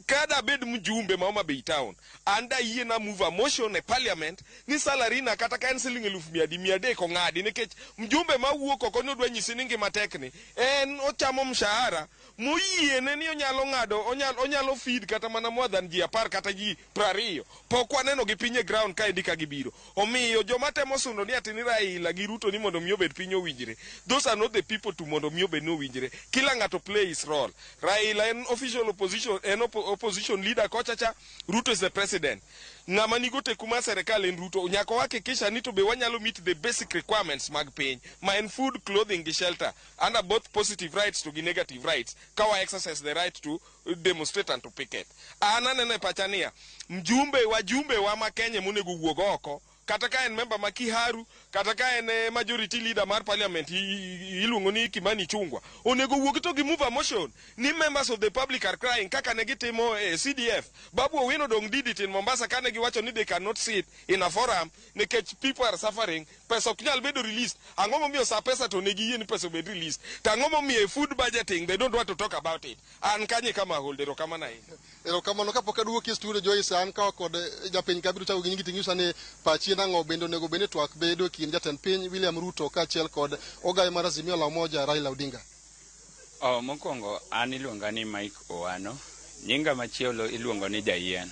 Kada bed mjumbe ma Homa Bay town anda yie na move a motion e parliament ni salary na kata ka en siling 100,000 ong'adi nikech mjumbe ma wuok oko ni odwa nyisi ni ngima tekni en ochamo mshahara moyiene ni onyalo ng'ado onyalo feed kata mana more than ji 10 kata ji 20. Pok waneno gi pinye ground ka edika gibiro. Omiyo joma temo sundo ni atini Raila gi Ruto ni mondo mi obed piny owinjre. Those are not the people to mondo mi obed no owinjre. Kila ng'ato play his role. Raila en official opposition opposition leader kochacha. Ruto is the president. Ng'ama nigo teku mar serikal en Ruto. Nyaka wahakikisha ni to be wanyalo meet the basic requirements mag piny. Ma en food, clothing gi shelter. Under both positive rights to negative rights. Kawa exercise the right to demonstrate and to picket. Ananene pachania. Wajumbe wa ma Kenya monego wuog oko. Kata ka en member ma Kiharu, kata ka en majority leader mar parliament iluongo ni Kimani Chungwa. Onego wuog to gi move a motion ni members of the public are crying kaka ne gitimo CDF. Babu Owino dong did it in Mombasa kane giwacho ni they cannot sit in a forum nikech people are suffering. Pesa ok nyal bedo released. Ang'o momiyo sa pesa to negi yie ni pesa obed released. To ang'o momiyo food budgeting they don't want to talk about it. An kanye kama holdero kama na Erokamano kapok aduogo e studio Joyce an kawa kod japiny kabiro chako gi nyingi ting'isa ni pachi nang'o bende onego bed ni twak bedo kind jatend piny William Ruto kaachiel kod ogayo mar Azimio la Umoja Raila Odinga. Mokwongo an iluonga ni Mike Owano, nyinga machielo iluongo ni Jayien.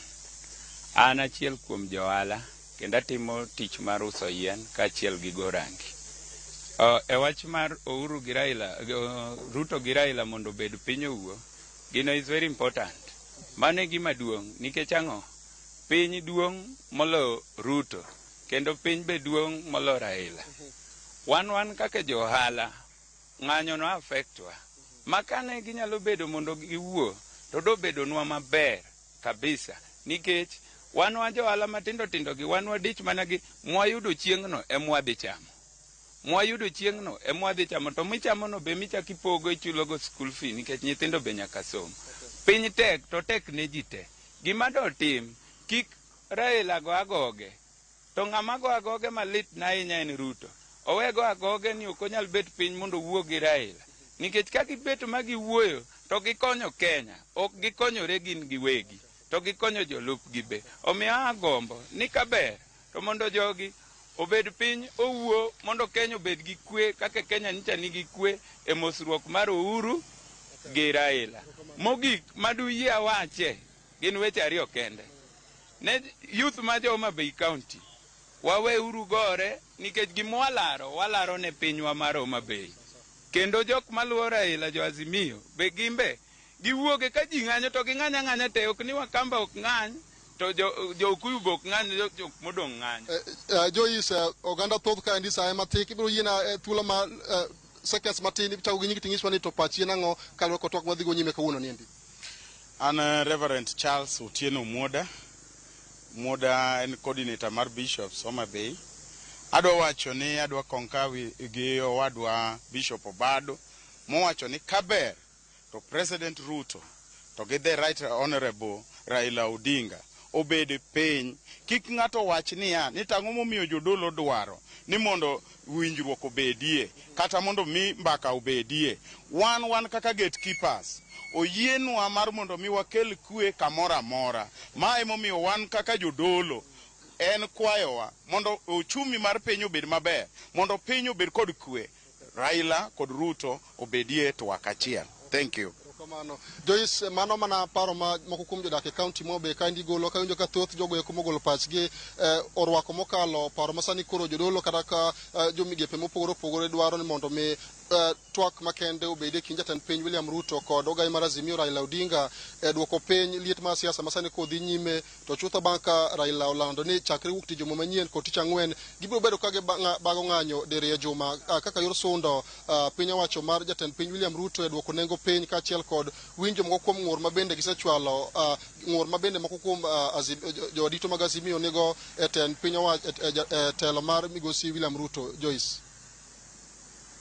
An achiel kuom johala kendo atimo tich mar uso yien kaachiel gi go rangi. E wach mar Uhuru gi Raila, Ruto gi Raila mondo obed piny owuo, gino is very important. Mane gima duong' nikech ang'o? Piny duong' molo Ruto kendo piny be duong' molo Raila. Wan kaka johala ng'anyo no affectwa. Makane ginyalo bedo mondo giwuo to do bedo nwa maber kabisa nikech wan johala matindo gi wan wadich mana gi mwayudo chieng'no emwadhi chamo. Mwayudo chieng'no emwadhi chamo to michamo no be michaki pogo ichulo go school fee nikech nyithindo be nyaka som. Piny tek to tek ne ji te. Gima do tim kik Raila go agoge. To ng'ama go agoge malit na ahinya en Ruto. Owego agoge ni ok onyal bet piny mondo wuo gi Raila. Nikech ka gibet ma giwuoyo to gikonyo Kenya. Ok gikonyore gin giwegi. To gikonyo jolupgi be. Omiyo agombo ni kaber to mondo jogi obed piny owuo mondo Kenya obed gi kwe kaka Kenya nicha nigi kwe e mosruok mar Uhuru gi Raila. Mogik maduyie awache gin weche ariyo kende. Ne youth ma Homa Bay County wawe uru gore nikech walaro ne pinywa mar Homa Bay. Kendo jok maluwo Raila jo Azimio be gimbe giwuoge ka ji ng'anyo to ging'anya te ok ni Wakamba ok ng'any to jo Okuyu be ok ng'any jok modong' ng'anyo. Joyce oganda thoth ka ndisa ema tik ibiro yiena thuolo ma seconds matin chako gi nyingi ting'iswa ni to pachi nang'o kaluwore kod twak madhi go nyime kawuono ni endi. An Reverend Charles Otieno Muoda en coordinator mar Bishops Homa Bay. Adwa wacho ni adwa konkawi gi owadwa Bishop Obado mowacho ni kaber to President Ruto to gi the right honorable Raila Odinga obed piny. Kik ng'ato wach niya ni tang'o momiyo jodolo dwaro ni mondo winjruok obedie kata mondo mi mbaka obedie. Wan kaka gatekeepers oyienwa mar mondo mi wakel kwe kamoro amora. Ma emomiyo wan kaka jodolo en kwayowa mondo ochumi mar piny obed maber, mondo piny obed kod kwe. Raila kod Ruto obedie twak achiel. Thank you. Joyce, mano mana paro ma moko kuom jodak e kaunti mobe ka indi golo ka winjo ka thoth jogo eko mogolo pachgi orwako mokalo paro masani koro jodolo kata ka jomigepe mopogore opogore dwaro ni mondo mi twak makende obede kind jatend piny William Ruto kod ogai mar Azimio Raila Odinga dwoko piny liet mar siasa masani kodhi nyime to chutho bang' ka Raila olando ni chakre wuok tich juma manyien kod tich ang'wen gibiro bedo ka bago ng'anyo diriyo juma kaka yor sundo piny owacho mar jatend piny William Ruto dwoko nengo piny kaachiel kod winjo moko kuom ng'ur mabende gisechwalo ng'ur mabende moko kuom jowadito mag Azimio nigo tend piny owacho telo mar migosi William Ruto. Joyce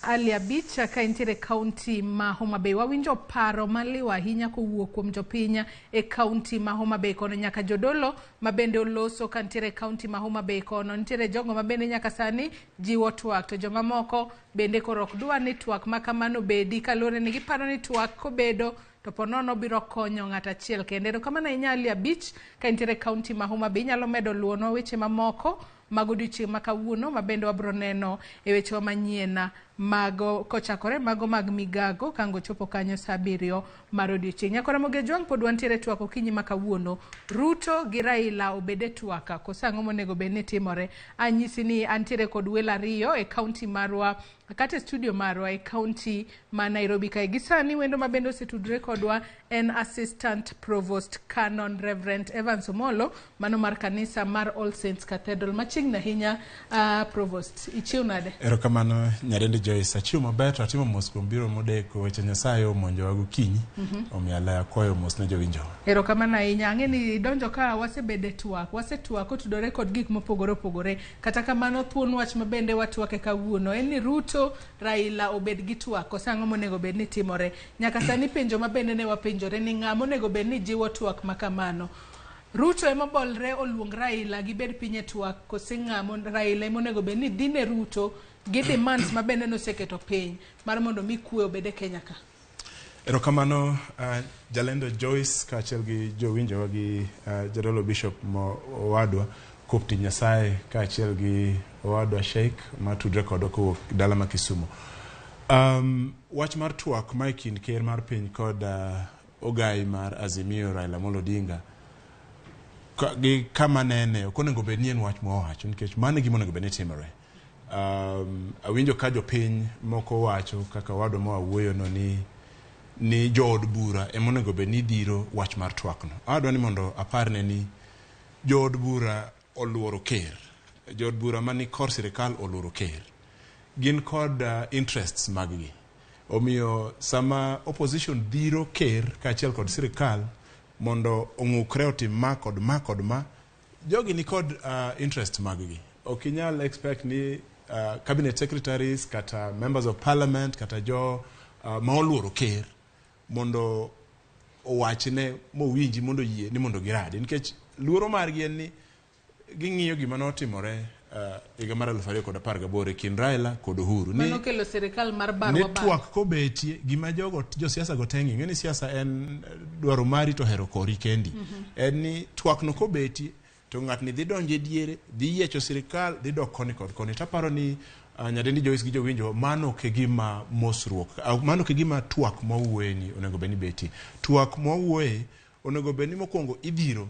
Ali Abicha ka intiere kaunti ma Homa Bay wawinjo paro maliwa ahinya kowuok kuom jopiny e kaunti ma Homa Bay kono nyaka jodolo mabende oloso ka intiere kaunti ma Homa Bay kono nitiere jogo mabende nyaka sani jiwo twak to joma moko bende koro ok dwa ni twak makamano bedi kalore ni giparo ni twak kobedo to ponono biro konyo ng'at achiel kende. Kamano ahinya Ali Abich ka intiere kaunti ma Homa Bay nyalo medo luono weche mamoko mago odiochieng' ma kawuono mabende wabro neno e weche manyien mago kochakore mago mag migago kango chopo kanyo saa 7 mar odiochieng'. Nyakore moge jwang' pod wantiere twak okinyi ma kawuono. Ruto gi Raila obede twaka kosango monego bedni timore. Anyisi ni antiere kod welo ariyo e kaunti marwa kata studio marwa e kaunti ma Nairobi kae. Gisani wendo mabende osetudre kodwa en Assistant Provost Canon Reverend Evans Omolo mano mar kanisa mar All Saints Cathedral machiegni ahinya. Provost ichiw nade? Erokamano nyarende Joyce, achiw maber to atimo mos kuom biro modeko weche Nyasaye omonjo wago kinyi omiala akwayo mos ne jowinjo. Erokamano ahinya. Ang'eni donjo ka wasebede twak wasetwak otudore kod gik mopogore opogore kata kamano thuon wach mabende watwake kawuono en ni Ruto Raila obed gi twak kosango monego bed ni timore. Nyaka sani penjo mabende ne wapenjore ni ng'ama onego bed ni jiwo twak makamano. Ruto ema bolre oluong Raila gibed pinye twak koseng'amo Raila ema onego bed ni dine Ruto gi demands mabende noseketo piny mar mondo mi kwe obede Kenya ka. Erokamano jalendo Joyce kaachiel gi jowinjowa gi jadolo Bishop Owadwa Kopti Nyasaye kaachiel gi Owadwa Sheikh matudre kodwa kowuok dala ma Kisumu. Wach mar twak ma kind ker mar piny kod ogai mar Azimio Raila Odinga gi kama nene ok onego bed ni en wach mowacho nikech mano gima onego bed ni timore. Awinjo ka jopiny moko wacho kaka Owadwa mawuoyo no ni jood bura ema onego bed ni dhiro wach mar twak no. Adwa ni mondo aparne ni jood bura oluoro ker, jood bura mani kor sirikal oluoro ker, gin kod interests maggi. Omiyo sama opposition dhiro ker kaachiel kod sirikal mondo ong'ukre otim ma kod ma kod ma, jogi ni kod interest maggi. Ok inyal expect ni cabinet secretaries kata members of parliament kata jo ma oluoro ker mondo owachne mowinji mondo yie ni mondo giradi nikech luoro margi en ni ging'iyo gima notimore higa mar 2018 kind Raila kod Uhuru ni kelo sirikal mar barwa twak kobetie gima jo siasa go tengi ng'eni siasa en dwaro mari to hero kori kendi en ni twak no kobetie to ng'at ni dhi donje diere dhi yiecho sirikal dhi dok koni kod koni. Taparo ni nyadendi Joyce gi jowinjo mano ke gima mosruok mano ke gima twak mawuoye ni onego beni beti. Twak mawuoye onego beni mokwongo idhiro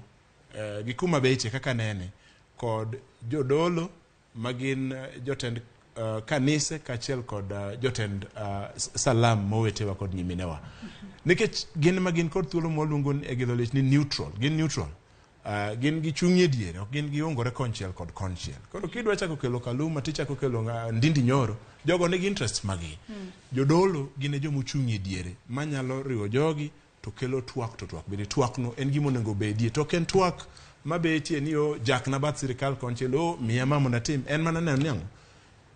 gi kuma betie kaka nene kod jodolo magin jotend kanise kaachiel kod jotend salam mowetewa kod nyiminewa nikech gin magin kod thuolo moluongo e gidholich ni neutral, gin neutral. Gin gi chung'ie diere, ok gin gi ongore konchiel kod konchiel. Koro kidwa chako kelo Kaluma tichako kelo Ndindi Nyoro, jogo nigi interest magi. Jodolo gin jomochung'ie diere manyalo riwo jogi to kelo twak to twak bende twak no en gima onego bedie to ken twak mabetie ni o jak na bath sirikal konchiel o miya mamo na tim en mana neno niang'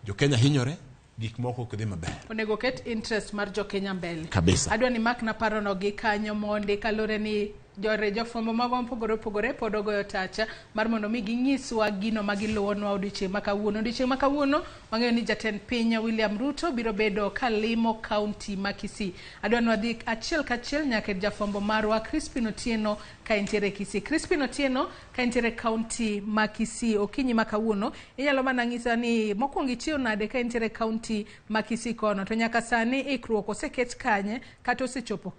jo Kenya hinyore gik moko ok dhi maber. Onego ket interest mar jo Kenya mbele. Kabisa. Adwa ni mak na paro no gi kanyo monde kalore ni jofwambo mago mopogore opogore pod ogoyo tacha mar mondo mi ginyiswa gino magiluwonwa odiochieng' ma kawuono. Odiochieng' ma kawuono wang'eyo ni jatend piny William Ruto biro bedo kalimo kaunti ma Kisii. Adwa ni wadhi achiel kachiel nyaka jafwambo marwa Crispin Otieno ka entiere Kisii. Crispin Otieno ka entiere kaunti ma Kisii okinyi ma kawuono. Inyalo mana ng'isa ni mokwongo itiyo nade ka entiere kaunti ma Kisii kono, to nyaka sani ikruok oseket kanye kata osechopo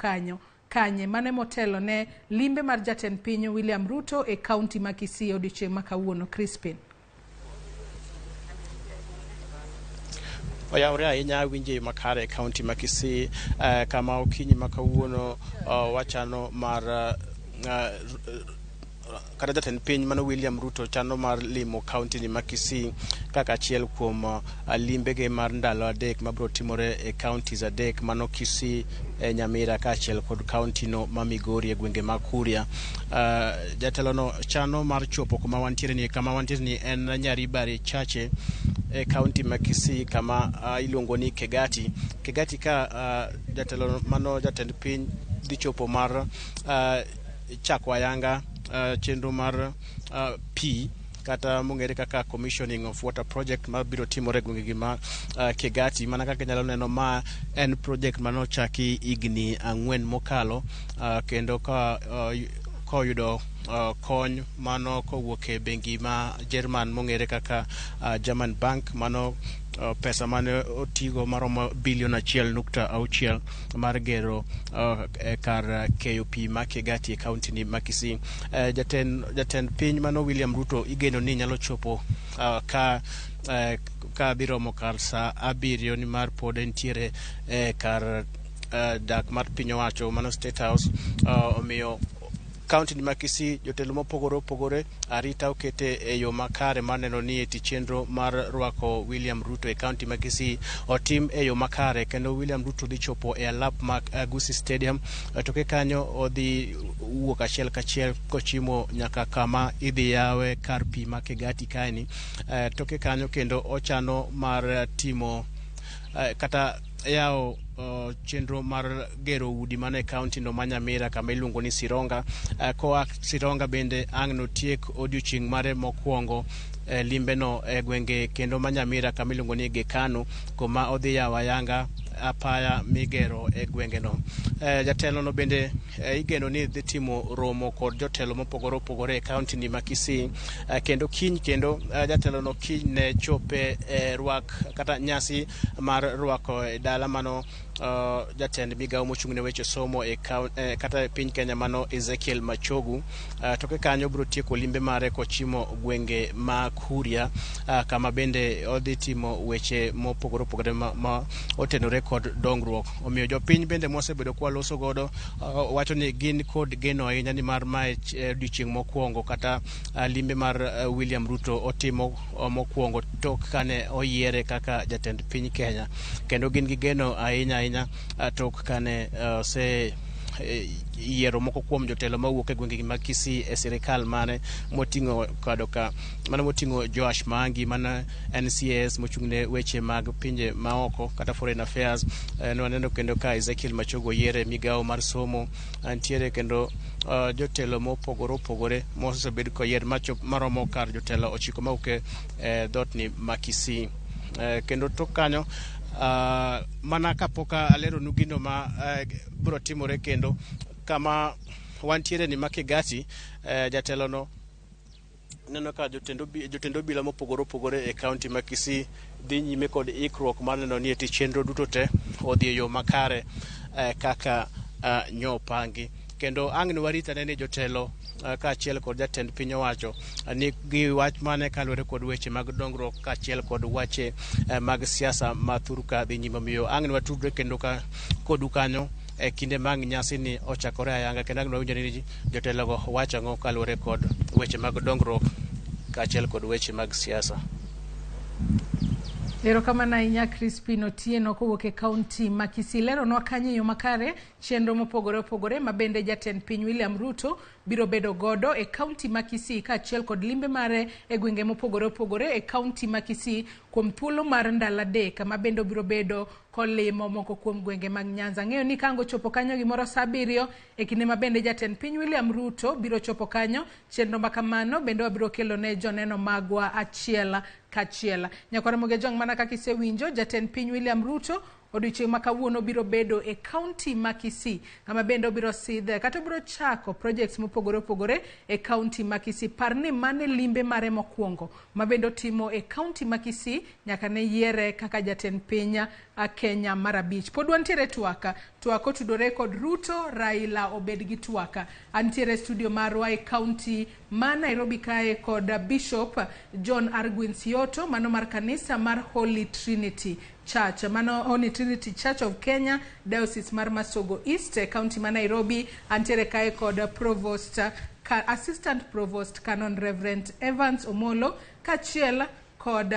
kanye mane motelo ne limbe mar jatend piny William Ruto e kaunti ma Kisii odiochieng' ma kawuono. Crispin. Oyawre ahinya winje makare e kaunti ma Kisii kama okinyi ma kawuono wachano mar kata jatend piny mano William Ruto chano mar limo kaunti ni ma Kisii kaka achiel kuom limbege mar ndalo adek mabiro timore e counties adek mano Kisii, Nyamira ka achiel kod kaunti no ma Migori e gwenge ma Kuria. Jatelo no chano mar chopo kama wantiere ni en Nyaribari Chache e kaunti ma Kisii kama iluongo ni Kegati ka jatelo mano jatend piny dhi chopo mar chako ayanga chenro mar P kata mong'ere kaka commissioning of water project ma biro timore gwenge ma Kegati. Mana kaka nyalo neno, ma en project manochaki higni 4 mokalo kendo ka koyudo kony mano kowuok e bengi ma German mong'ere kaka German Bank. Mano pesa mane otigo maromo bilion 1.6 mar gero kar KOP ma Kegati e kaunti ni ma Kisii. Jatend piny mano William Ruto igeno ni nyalo chopo ka biromo kar saa 7 ni mar pod entiere kar dak mar piny owacho mano State House. Omiyo kaunti ni ma Kisii jotelo mopogore opogore arita okete e yo makare maneno ni eti chenro mar rwako William Ruto e kaunti ma Kisii otim e yo makare, kendo William Ruto dhi chopo e alap ma Gusii Stadium. Toke kanyo odhi wuok achiel kachiel kochimo nyaka kama idhi yawe kar pi ma Kegati kaeni. Toke kanyo kendo ochano mar timo kata yao chenro mar gero udi mane kaunti no Nyamira kama iluongo ni Sironga. Koa Sironga bende ang' notiek odiochieng' mare mokwongo limbe no e gwenge kendo Nyamira kama iluongo ni Gekano, kuma odhi yawa yanga apaya migero e gwenge no. Jatelo no bende igeno ni dhi timo romo kod jotelo mopogore opogore e kaunti ni ma Kisii. Kendo kiny kendo jatelo no kiny ne chope rwak kata nyasi mar rwako e dala mano jatend migawo mochung'ne weche somo kata piny Kenya mano Ezekiel Machogu. Toke kanyo biro tieko limbe mare kochimo gwenge ma Kuria kama bende odhi timo weche mopogore opogore ma otenore kod dongruok. Omiyo jopiny bende mosebedo kwa loso godo wacho ni gin kod geno ahinya ni mar mae odiochieng' mokwongo kata limbe mar William Ruto otimo mokwongo tok kane oyiere kaka jatend piny Kenya, kendo gin gi geno ahinya tok kane yiero moko kuom jotelo mawuok e gwenge mag Kisii e sirikal mane moting'o Joash Mangi mana NCS mochung'ne weche mag pinje maoko kata foreign affairs. Waneno kendo ka Ezekiel Machogo yiere migawo mar somo. Antiere kendo jotelo mopogore opogore mosebedo koyier maromo kar jotelo 9 mawuok e dhot ni ma Kisii. Kendo tok kanyo mana kapoka alero nugino ma biro timore kendo kama wantiere ni ma Kegati. Jatelo no neno ka jotendo bila mopogore opogore e kaunti ma Kisii dhi nyime kod ikruok mar neno ni eti chenro duto te odhi e yo makare kaka nyopangi. Kendo ang' ni warita ne jotelo ka achiel kod jatend piny owacho ni gi wach mane kalore kod weche mag dongruok ka achiel kod wache mag siasa ma thurka dhi nyime. Miyo ang' ni watudre kendo kodu kanyo e kinde mag nyasi ni ochakore ayanga, kendo ang' nawinjo ni jotelo go wacho ang'o kalore kod weche mag dongruok ka achiel kod weche mag siasa. Erokamano ahinya Crispin Otieno kowuok e kaunti ma Kisii. Leronwa kanyo yo makare chenro mopogore opogore ma bende jatend piny William Ruto biro bedo godo e kaunti ma Kisii kaachiel kod limbe mare e gwenge mopogore opogore e kaunti ma Kisii kuom thuolo mar ndalo adek ma bende biro bedo kolimo moko kuom gwenge mag Nyanza. Ng'eyo ni kango chopo kanyo gimoro saa 7 e kinde ma bende jatend piny William Ruto biro chopo kanyo. Chenro ma kamano bende wabiro kelo ne joneno magwa achiel kachiel. Nyakwara moge jong mana kaka isewinjo, jatend piny William Ruto odiochieng' ma kawuono biro bedo e kaunti ma Kisii, kama bende biro sidhe kata biro chako projects mopogore opogore e kaunti ma Kisii. Parni mane limbe mare mokwongo ma bende timo e kaunti ma Kisii nyaka ne yiere kaka jatend piny Kenya mar 5. Pod wantiere TWAK otudore kod Ruto, Raila obed gi TWAK. Antiere studio marwa e kaunti ma Nairobi kae kod Bishop John Arguin Sioto, mano mar kanisa mar Holy Trinity Church, mano Holy Trinity Church of Kenya, Diocese mar Masogo East, County ma Nairobi. Antiere kae kod Provost, Assistant Provost Canon Reverend Evans Omolo, kachiel kod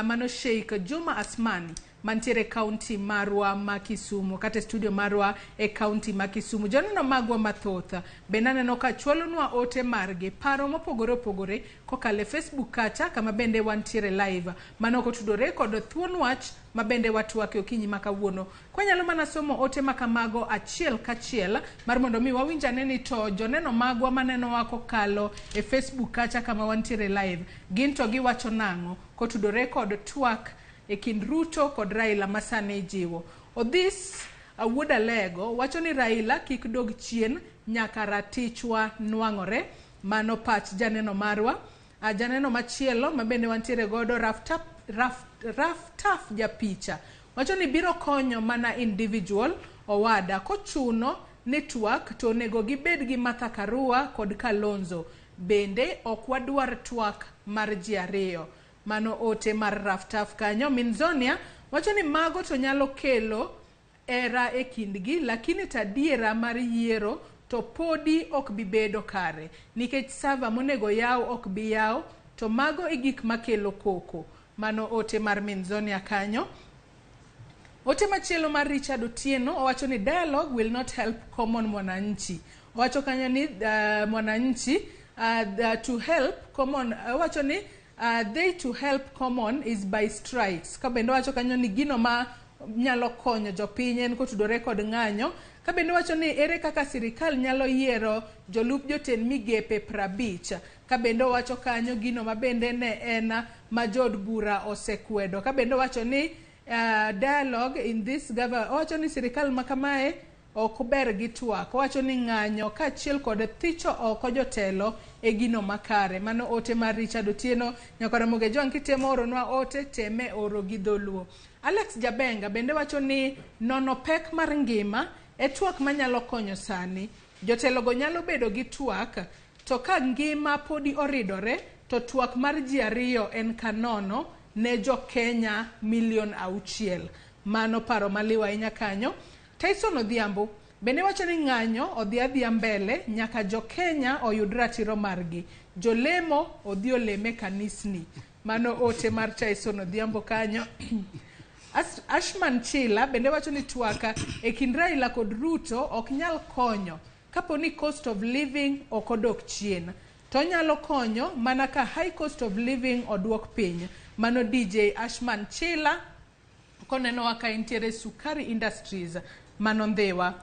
mano Sheikh Juma Asmani, mantiere kaunti marwa ma Kisumu, kata studio marwa e kaunti ma Kisumu. Joneno magwa mathoth bende aneno ka chwalonwa ote margi paro mopogore opogore kokale Facebook kacha, kama bende wantiere live mano kotudore kod thuon wach ma bende watwake okinyi makawuono. Kwa nyalo mana somo ote makamago achiel kachiel mar mondo mi wawinjane ni to joneno magwa maneno wako kalo e Facebook kacha kama wantiere live gin to giwacho nang'o kotudore kod TWAK e kind Ruto kod Raila masane jiwo. Odhis Wuod Alego wacho ni Raila kik dog chien nyaka ratichwa nwang'ore, mano pach janeno marwa. Janeno machielo mabende wantiere godo Raftaf japicha wacho ni biro konyo mana individual owada kochuno ni TWAK to nego gibed gi Martha Karua kod Kalonzo, bende ok wadwar TWAK mar ji ariyo. Mano ote mar Raftaf kanyo. Minzonia wacho ni mago to nyalo kelo era e kindgi, lakini tadiera mar yiero to podi ok bibedo kare nikech sava monego yaw ok bi yaw, to mago e gik makelo koko. Mano ote mar Minzonia kanyo. Ote machielo mar Richard Otieno owacho ni dialogue will not help common mwananchi. Owacho kanyo ni mwananchi to help common, owacho ni they to help common is by strikes. Kabendo wacho kanyo ni gino ma nyalo konyo jopiny en kotudore kod ng'anyo. Kabendo wacho ni ere kaka sirikal nyalo yiero jolup jotend migepe 50. Kabendo wacho kanyo gino mabende ne en majod bura osekwedo. Kabendo wacho ni dialogue in this government, wacho ni sirikal makamae ok ber gi TWAK. Wacho ni ng'anyo kaachiel kod thicho oko jotelo e gino makare. Mano ote mar Richard Otieno. Nyakwara moge jong kitemo oronwa ote teme oro gi dholuo. Alex Jabenga bende wacho ni nono pek mar ngima e TWAK manyalo konyo sani. Jotelo go nyalo bedo gi TWAK, to ka ngima podi oridore to TWAK mar ji ariyo en kanono ne jo Kenya milion 6. Mano paro maliwa inya kanyo. Tyson Odhiambo bende wacho ni ng'anyo odhi adhia mbele nyaka jo Kenya oyud ratiro margi. Jolemo odhi oleme kanisni. Mano ote mar Tyson Odhiambo kanyo. Ashman Chila bende wacho ni TWAK e kind Raila kod Ruto ok nyal konyo kapo ni cost of living ok odok chien. To nyalo konyo mana ka high cost of living odwok piny. Mano DJ Ashman Chila koneno waka intiere Sukari Industries mano Ndhewa.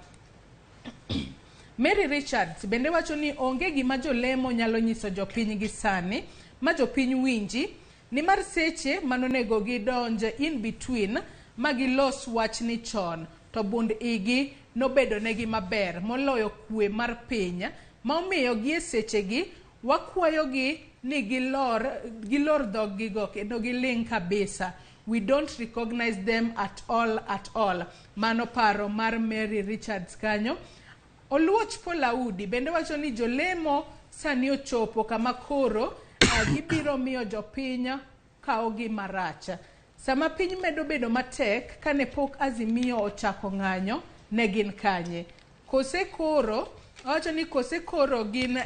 Mary Richards bende wacho ni onge gima jolemo nyalo nyiso jopiny gi sani ma jopiny winji, ni mar seche manonego gidonje in between magilos wach ni chon to bund igi nobedo negi maber moloyo kwe mar piny ma omiyo gi e seche gi wakwayo gi ni gilor dhog gigo kendo giling kabisa. We don't recognize them at all. Mano paro mar Mary Richards kanyo. Oluoch Polaudi bende wacho ni jolemo sani ochopo kama koro gibiro miyo jopiny kao gi maracha. Sama piny medo bedo matek kane pok Azimio ochako ng'anyo ne gin kanye. Kose koro wacho ni kose koro gine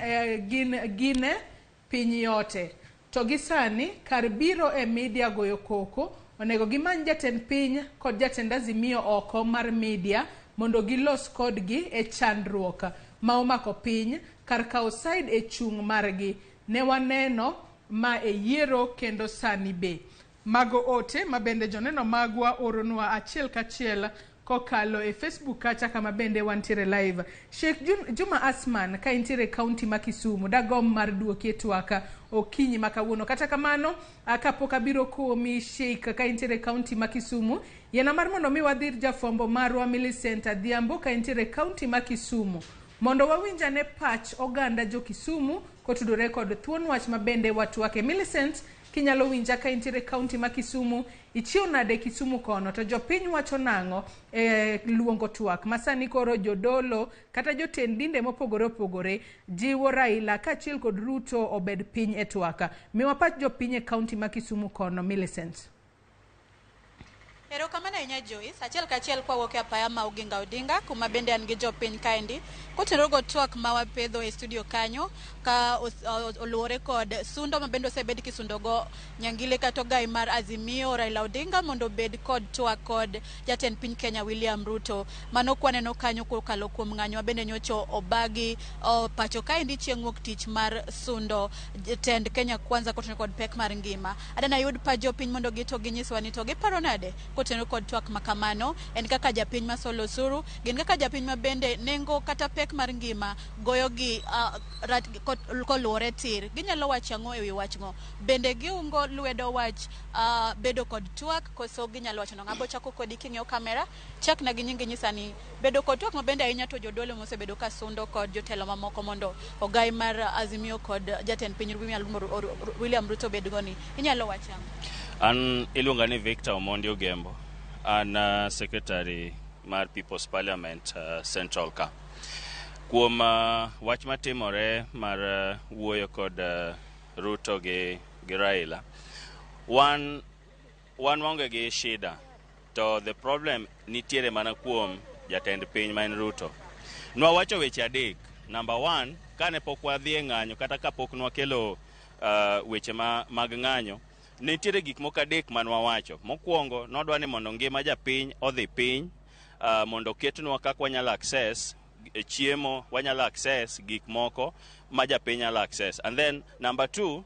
piny yote. To gisani kar biro e media goyo koko onego gimany jatend piny kod jatend Azimio oko mar media mondo gilos kodgi e chandruok ma omako piny kar kawo side e chung' margi. Ne waneno ma e yiero kendo sani be. Mago ote mabende joneno magwa oronwa achiel kachiel kokalo e Facebook kacha kama bende wantiere live. Sheikh Juma Asman ka intiere county ma Kisumu dagom mar duoki e TWAK okinyi makawuono. Kata kamano kapok abiro komi Sheikh ka intiere county ma Kisumu, yena mar mondo mi wadhir jafombo marwa Millicent Adhiambo ka intiere county ma Kisumu mondo wawinja ne pach oganda jo Kisumu kotudore kod thuon wach mabende watwake. Millicent, kinyalo winja ka intiere county ma Kisumu, ichiwo nade Kisumu kono to jopiny wacho nang'o luongo twak masani koro jodolo kata jotend dinde mopogore opogore jiwo Raila kaachiel kod Ruto obed piny e twaka. Miwa pach jopiny e county ma Kisumu kono, Millicent. Erokamano ahinya Joyce, achiel kachiel kwawuok e apaya ma Oginga Odinga kuma bende an gi jopiny kaendi kotenore twak ma wapedho e studio kanyo ka oluwore kod sundo ma bende osebed kisundogo nyangile kata ogai mar Azimio Raila Odinga mondo bed kod twak kod jatend piny Kenya William Ruto. Mano kwaneno kanyo kokalo kuom ng'anyo bende nyocho obagi pacho kaendi chieng' wuok tich mar sundo jatend Kenya Kwanza kotenore kod pek mar ngima. Adana yud pa jopiny mondo gito ginyiswa ni to giparo nade kotenore kod twak makamano, en kaka japiny masolo osuru, gin kaka japiny ma bende nengo kata pek mar ngima goyo gi koluwore tir. Ginyalo wacho ang'o ewi wachno? Bende giungo lwedo wach bedo kod twak koso ginyalo wacho ng'abo chako kodi king'iyo kamera chak na ginyingi nyisa ni bedo kod twak ma bende ahinya to jodolo mosebedo ka sundo kod jotelo mamoko mondo ogai mar Azimio kod jatend piny William Ruto bed goni. Inyalo wacho ang'o? An iluonga ni Victor Omondi Ogembo. An secretary mar People's Parliament Central ka. Kuom wach matimore mar wuoyo kod Ruto gi Raila, wan waonge gi shida, to the problem nitiere mana kuom jatend piny ma en Ruto. Nwawacho weche adek. Number one, kane pok wadhi e ng'anyo kata kapok nwakelo weche mag ng'anyo, nitiere gik moko adek manwawacho. Mokwongo, nodwa ni mondo ngima japiny odhi piny, mondo ketnwa kaka wanyalo access chiemo, wanyalo access gik moko ma japiny nyalo access. And then number two,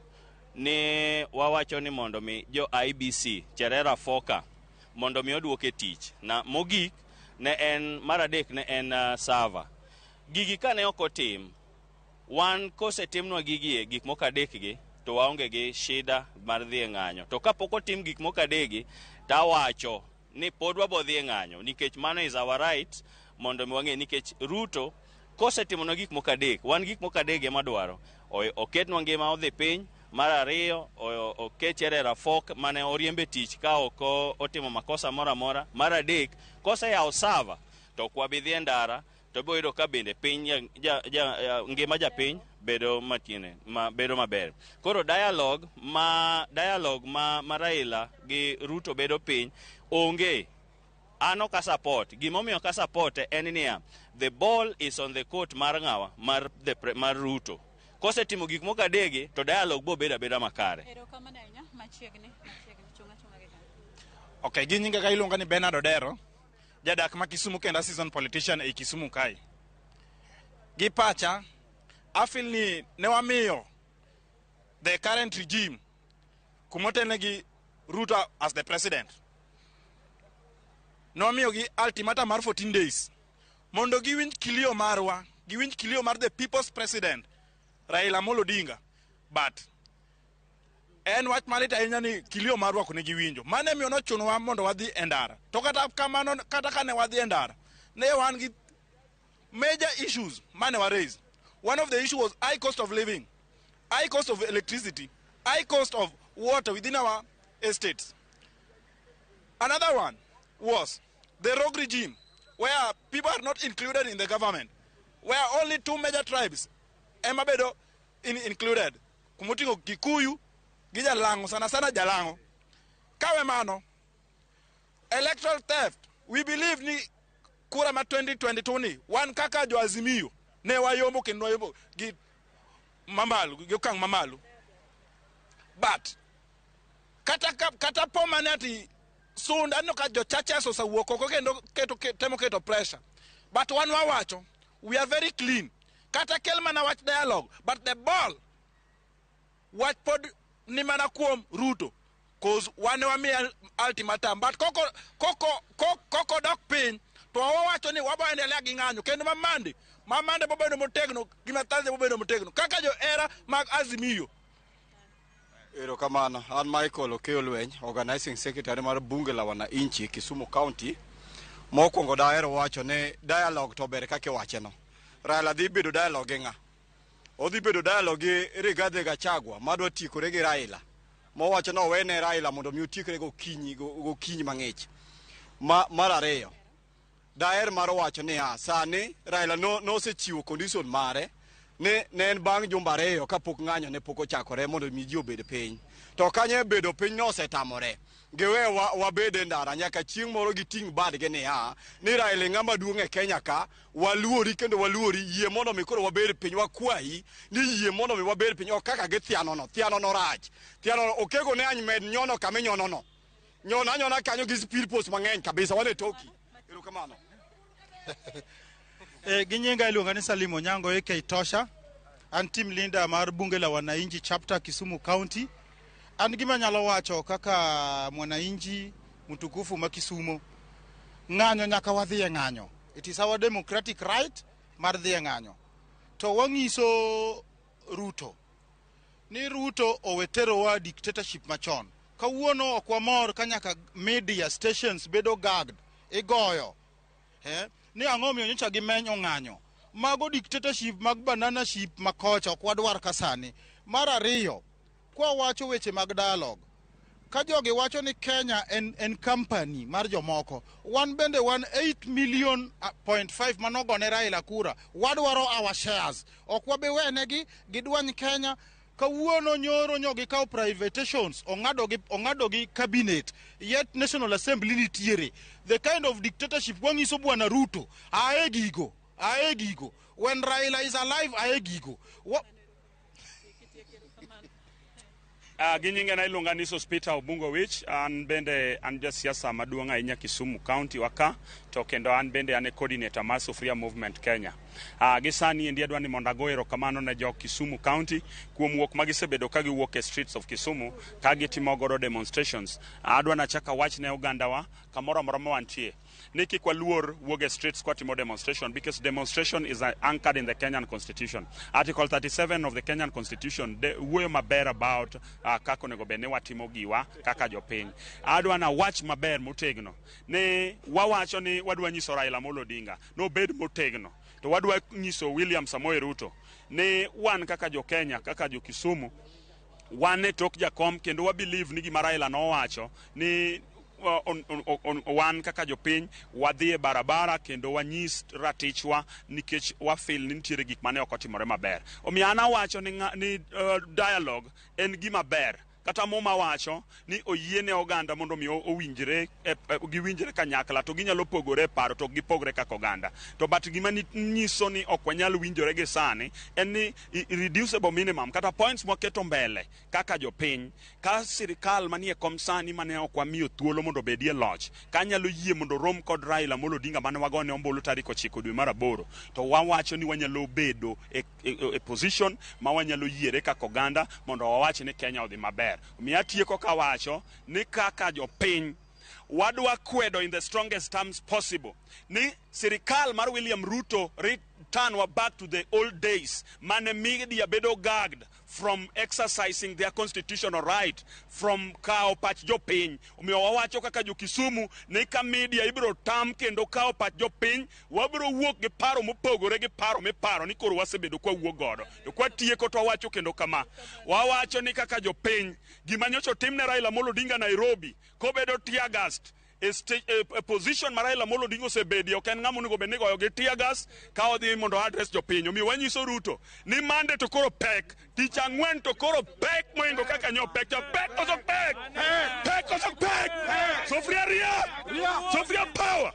ni wawacho ni mondo mi jo IBC Cherera Foka mondo mi oduoke tich. Na mogik ne en mar adek ne en server. Gigi kane ok otim, wan kosetimnwa gik moko adek gi to waonge gi shida mar dhi e ng'anyo. To kapok otim gik moko adegi, tawacho ni pod wabodhi e ng'anyo nikech mano is our right, mondo mi wang'e nikech Ruto kosetimnwa gik moko adek, wan gik moko adek ema dwaro. Oketnwa ngima odhi piny. Mar ariyo, oket Cherera Fok mane oriembe tich ka ok otimo makosa mora mora. Mar adek, koseyawo server to ok wabidhi e ndara, to boyudo ka bende piny ngima japiny bedo bedo maber. Koro dialogue ma Raila gi Ruto bedo piny onge. Ano ka support. Gimomiyo ka support en niya, the ball is on the court mar ng'awa mar Ruto. Kosetimo gik moko adegi to dialogue bo beda makare. Erokamano ahinya machiegni chunga gi. Okay, gi nyinga ka iluonga ni Bernard Odero, jadak ma Kisumu kendo season politician e Kisumu kai. Gi pacha, afil ni ne wamiyo the current regime kumotenegi Ruto as the president. Ne wamiyo gi ultimatum mar 14 days mondo giwinj kilio marwa, giwinj kilio mar the people's president Raila Amolo Odinga. But en wach malit ahinya ni kilio marwa kone giwinjo. Mane miyo nochunowa mondo wadhi e ndara. To kata kamano, kata kane wadhi e ndara, ne wan gi major issues mane wa raise. One of the issues was high cost of living, high cost of electricity, high cost of water within our estates. Another one was the rogue regime, where people are not included in the government, where only two major tribes, Emabedo included, Kumutingo Kikuyu, Gijalango, sana Jalango. Kawe mano, electoral theft, we believe ni kura ma 2020 one kaka jo Azimio ne wayomo kendo wayomo gi mamalu gokang mamalu. But kata poma ne ati sunda no ka jo chachas osawuok oko kendo temo keto pressure. But one wawacho, we are very clean. kata kel mana wach dialogue, but the ball wach pod ni mana kuom Ruto, cause wane wamiya ultimatum, but koko dok piny to wawacho ni wabo endelea gi ng'anyo kendo mamande bobedo motegno gima Thursday bobedo motegno kaka jo era mag Azimio. Erokamano, an Michael Okeyo Lweny, Organizing Secretary mar bunge la wananchi Kisumu County. Mokwongo daero wacho ne dialogue to ber kaka wacheno. Raila dhi bedo dialogue ng'a. Odhi bedo dialogue gi Rigathi Gachagua madwa tikore gi Raila. Mowacho no wene Raila mondo mi otikre go kinyi mang'ich. Mar ariyo. Daer mar wacho ni sani Raila no sechiwo condition mare ne en bang' jumbe ariyo kapok ng'anyo ne pok ochakore mondo mi ji obed piny. To kanye bedo piny no osetamore. Gewe wabede ndara nyaka chieng' moro giting' badgi ni Raila ng'ama duong' e Kenya ka, waluori kendo waluori yie mondo mi koro wabed piny, wakwayi ni yie mondo mi wabed piny ok kaka githiano no rach. Thiano okego ne any med nyono kame nyono no. Nyona kanyo gi speed post mang'eny kabisa wane toki. Erokamano. Ginyinga iluonga ni Salim Onyango aka Tosha. An team leader mar bunge la wananchi chapter Kisumu County. An gima nyalo wacho kaka mwananchi mtukufu ma Kisumu. Ng'anyo nyaka wadhi e ng'anyo. It is our democratic right mar dhi e ng'anyo. To wang'iso Ruto. Ni Ruto owetero wa dictatorship machon. Kawuono ok wamor ka nyaka media stations bedo gagged, igoyo. Ni ang'o miyo nyocha gimenyo ng'anyo. Mago dictatorship mag banana ship makocha ok wadwar kasani. Mar ariyo, kwa wacho weche mag dialogue. Ka jogi wacho ni Kenya en company mar jomoko. Wan bende 8.5 million manogone Raila kura. Wadwaro our shares. Ok wabe wenegi gidwany Kenya. Kawuono nyoro nyogi kao privatizations ong'ado gi cabinet, yet National Assembly nitiere. The kind of dictatorship wang'iso bwana Ruto ae gigo when Raila is alive ae gigo. Ginyinga na iluonga ni Sospita Obungo Wich, an bende an jasiasa maduong' ahinya Kisumu County waka, to kendo an bende an coordinator mar Sufuria Movement Kenya. Gisani endi adwa ni mondo ago erokamano ne jo Kisumu County kuom wuok magisebedo ka giwuok e streets of Kisumu ka gitimo godo demonstrations. Adwa nachaka wach ne ogandawa kamoro amora ma wantie ni kik waluor wuok e streets kwa timo demonstration, because demonstration is anchored in the Kenyan Constitution. Article 37 of the Kenyan Constitution wuoyo maber about kako nego bene watimo giwa kaka jopiny. Adwa na wach maber motegno ne wawacho ni wadwa nyiso Raila Amolo Odinga no bed motegno, to wadwa nyiso William Samoei Ruto ne wan kaka jo Kenya, kaka jo Kisumu, wan ne tok jakom kendo wa believe ni gima Raila no wacho ni wan kaka jopiny wadhi e barabara kendo wanyis ratichwa nikech wafil ni nitiere gik mane ok otimore maber. Omiyo an awacho ni dialogue en gima ber. Kata moma wacho ni oyiene oganda mondo mi owinjre giwinjre kanyakla, to ginyalo pogore paro to gipogre kaka oganda. To but gima nyiso ni ok wanyal winjore gi sani en ni reducible minimum kata points moketo mbele kaka jopiny, ka sirikal manie kom sani mane ok wamiyo thuolo mondo bedie loch ka nyalo yie mondo rom kod Raila Amolo Odinga mane wagone ombulu tarik 9 dwe mar 8, to wawacho ni wanyalo bedo e position ma wanyalo yiere kaka oganda mondo wawach ni Kenya odhi maber. Miatieko kawacho ni kaka jopiny wadwa kwedo in the strongest terms possible ni sirikal mar William Ruto return back to the old days mane media bedo gagged from exercising their constitutional right, from kao pach jopiny. Omiyo wawacho kaka jo Kisumu ni ka media ibiro tam kendo kao pach jopiny, wabiro wuok gi paro mopogore gi paro miparo ni koro wasebedo kwa wuok godo. To kwa tieko to wawacho kendo kama, wawacho ni kaka jopiny gima nyocha timne Raila Amolo Odinga Nairobi kobedo tear gas a position ma Raila Amolo Odinga osebedi ok en ng'ama onego bed ni goyo gi tear gas ka odhi mondo address jopiny. Omiyo wanyiso Ruto ni mande to koro pek, tich ang'wen to koro pek moingo kaka nyo pek, to pek koso pek, pek koso pek, Sufuria ria, Sufuria power.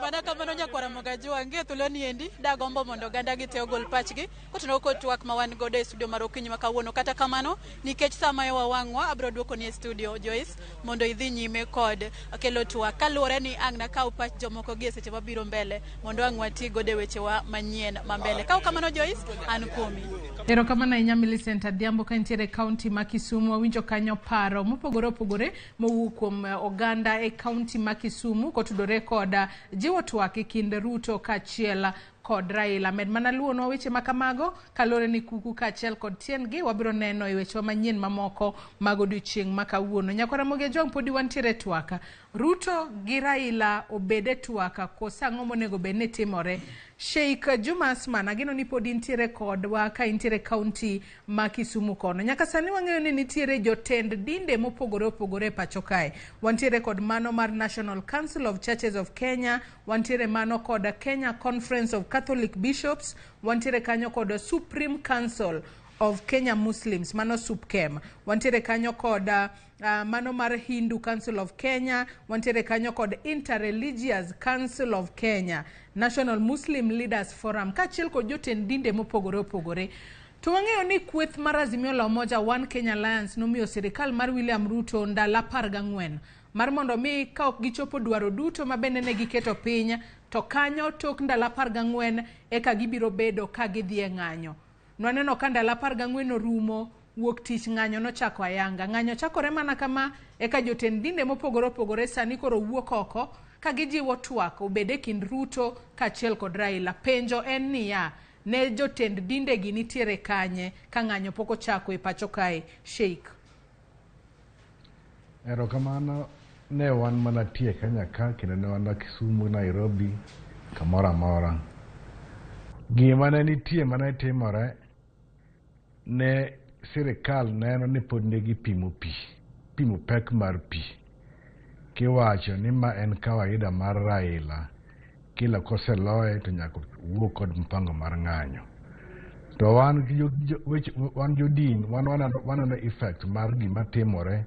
Mana kamano nyakwara mogajua ngie tuloni endi dagombo mondo ganda giteo gol pachgi kotenore kod twak ma wan godo e studio mar okinyi ma kawuono. Kata kamano nikech sama e wawang'wa abro duoko ni e studio Joyce mondo idhi nyime kod kelo twak kaluwore ni ang' na kaw pach jomoko gi e seche mabiro mbele mondo ang' wati godo e wechewa manyien ma mbele. Kaw kamano Joyce, an kuomi. Erokamano ahinya Millicent Adhiambo ka nitiere kaunti ma Kisumu. Wawinjo kanyo paro mopogore opogore mowuok kuom oganda e kaunti ma Kisumu kotudore kod jiwo twak e kind Ruto kaachiel kod Raila. Med mana luonwa weche makamago kalore ni kuku kaachiel kod tiendgi wabiro neno e weche manyien mamoko mag odiochieng' ma kawuono. Nyakwara Mogi Ajong podi wantiere twaka. Ruto gi Raila obede twaka kosa ang'o monego bed ni timore. Sheikh Juma Asman ageno ni podi nitiere kodwa ka intiere kaunti ma Kisumu kono. Nyaka sani wang'eyo ni nitiere jotend dinde mopogore opogore pacho kae. Wantiere kod mano mar National Council of Churches of Kenya, wantiere mano kod Kenya Conference of Catholic Bishops, wantiere kanyo kod Supreme Council of Kenya Muslims, mano SUPKEM. Wantiere kanyo kod mano mar Hindu Council of Kenya, wantiere kanyo kod Interreligious Council of Kenya, National Muslim Leaders Forum, kaachiel kod jotend dinde mopogore opogore. To wang'eyo ni kweth mar Azimio la Umoja One Kenya Alliance nomiyo sirikal mar William Ruto ndalo 14 mar mondo mi ka ok gichopo dwaro duto ma bende ne giketo piny, to kanyo tok ndalo 14 eka gibiro bedo ka gidhi e ng'anyo. Nwaneno ka ndalo 14 orumo, wuok tich ng'anyo nochako ayanga. Ng'anyo chakore mana kama eka jotend dinde mopogore opogore sani koro wuok oko ka gijiwo twak obede kind Ruto kaachiel kod Raila. Penjo en niya, ne jotend dinde gi nitiere kanye ka ng'anyo pok ochako e pacho kae. Sheikh. Erokamano, ne wan mana tie Kenya ka kendo ne wan Kisumu, Nairobi, kamoro amora. Gima ne nitie mana timore ne sirikal neno ni pod ne gipimo pimo pek mar pi. Kiwacho ni ma en kawaida mar Raila, kila koseloye to nyaka wuok kod mpango mar ng'anyo. To wan jodin waneno effect mar gima timore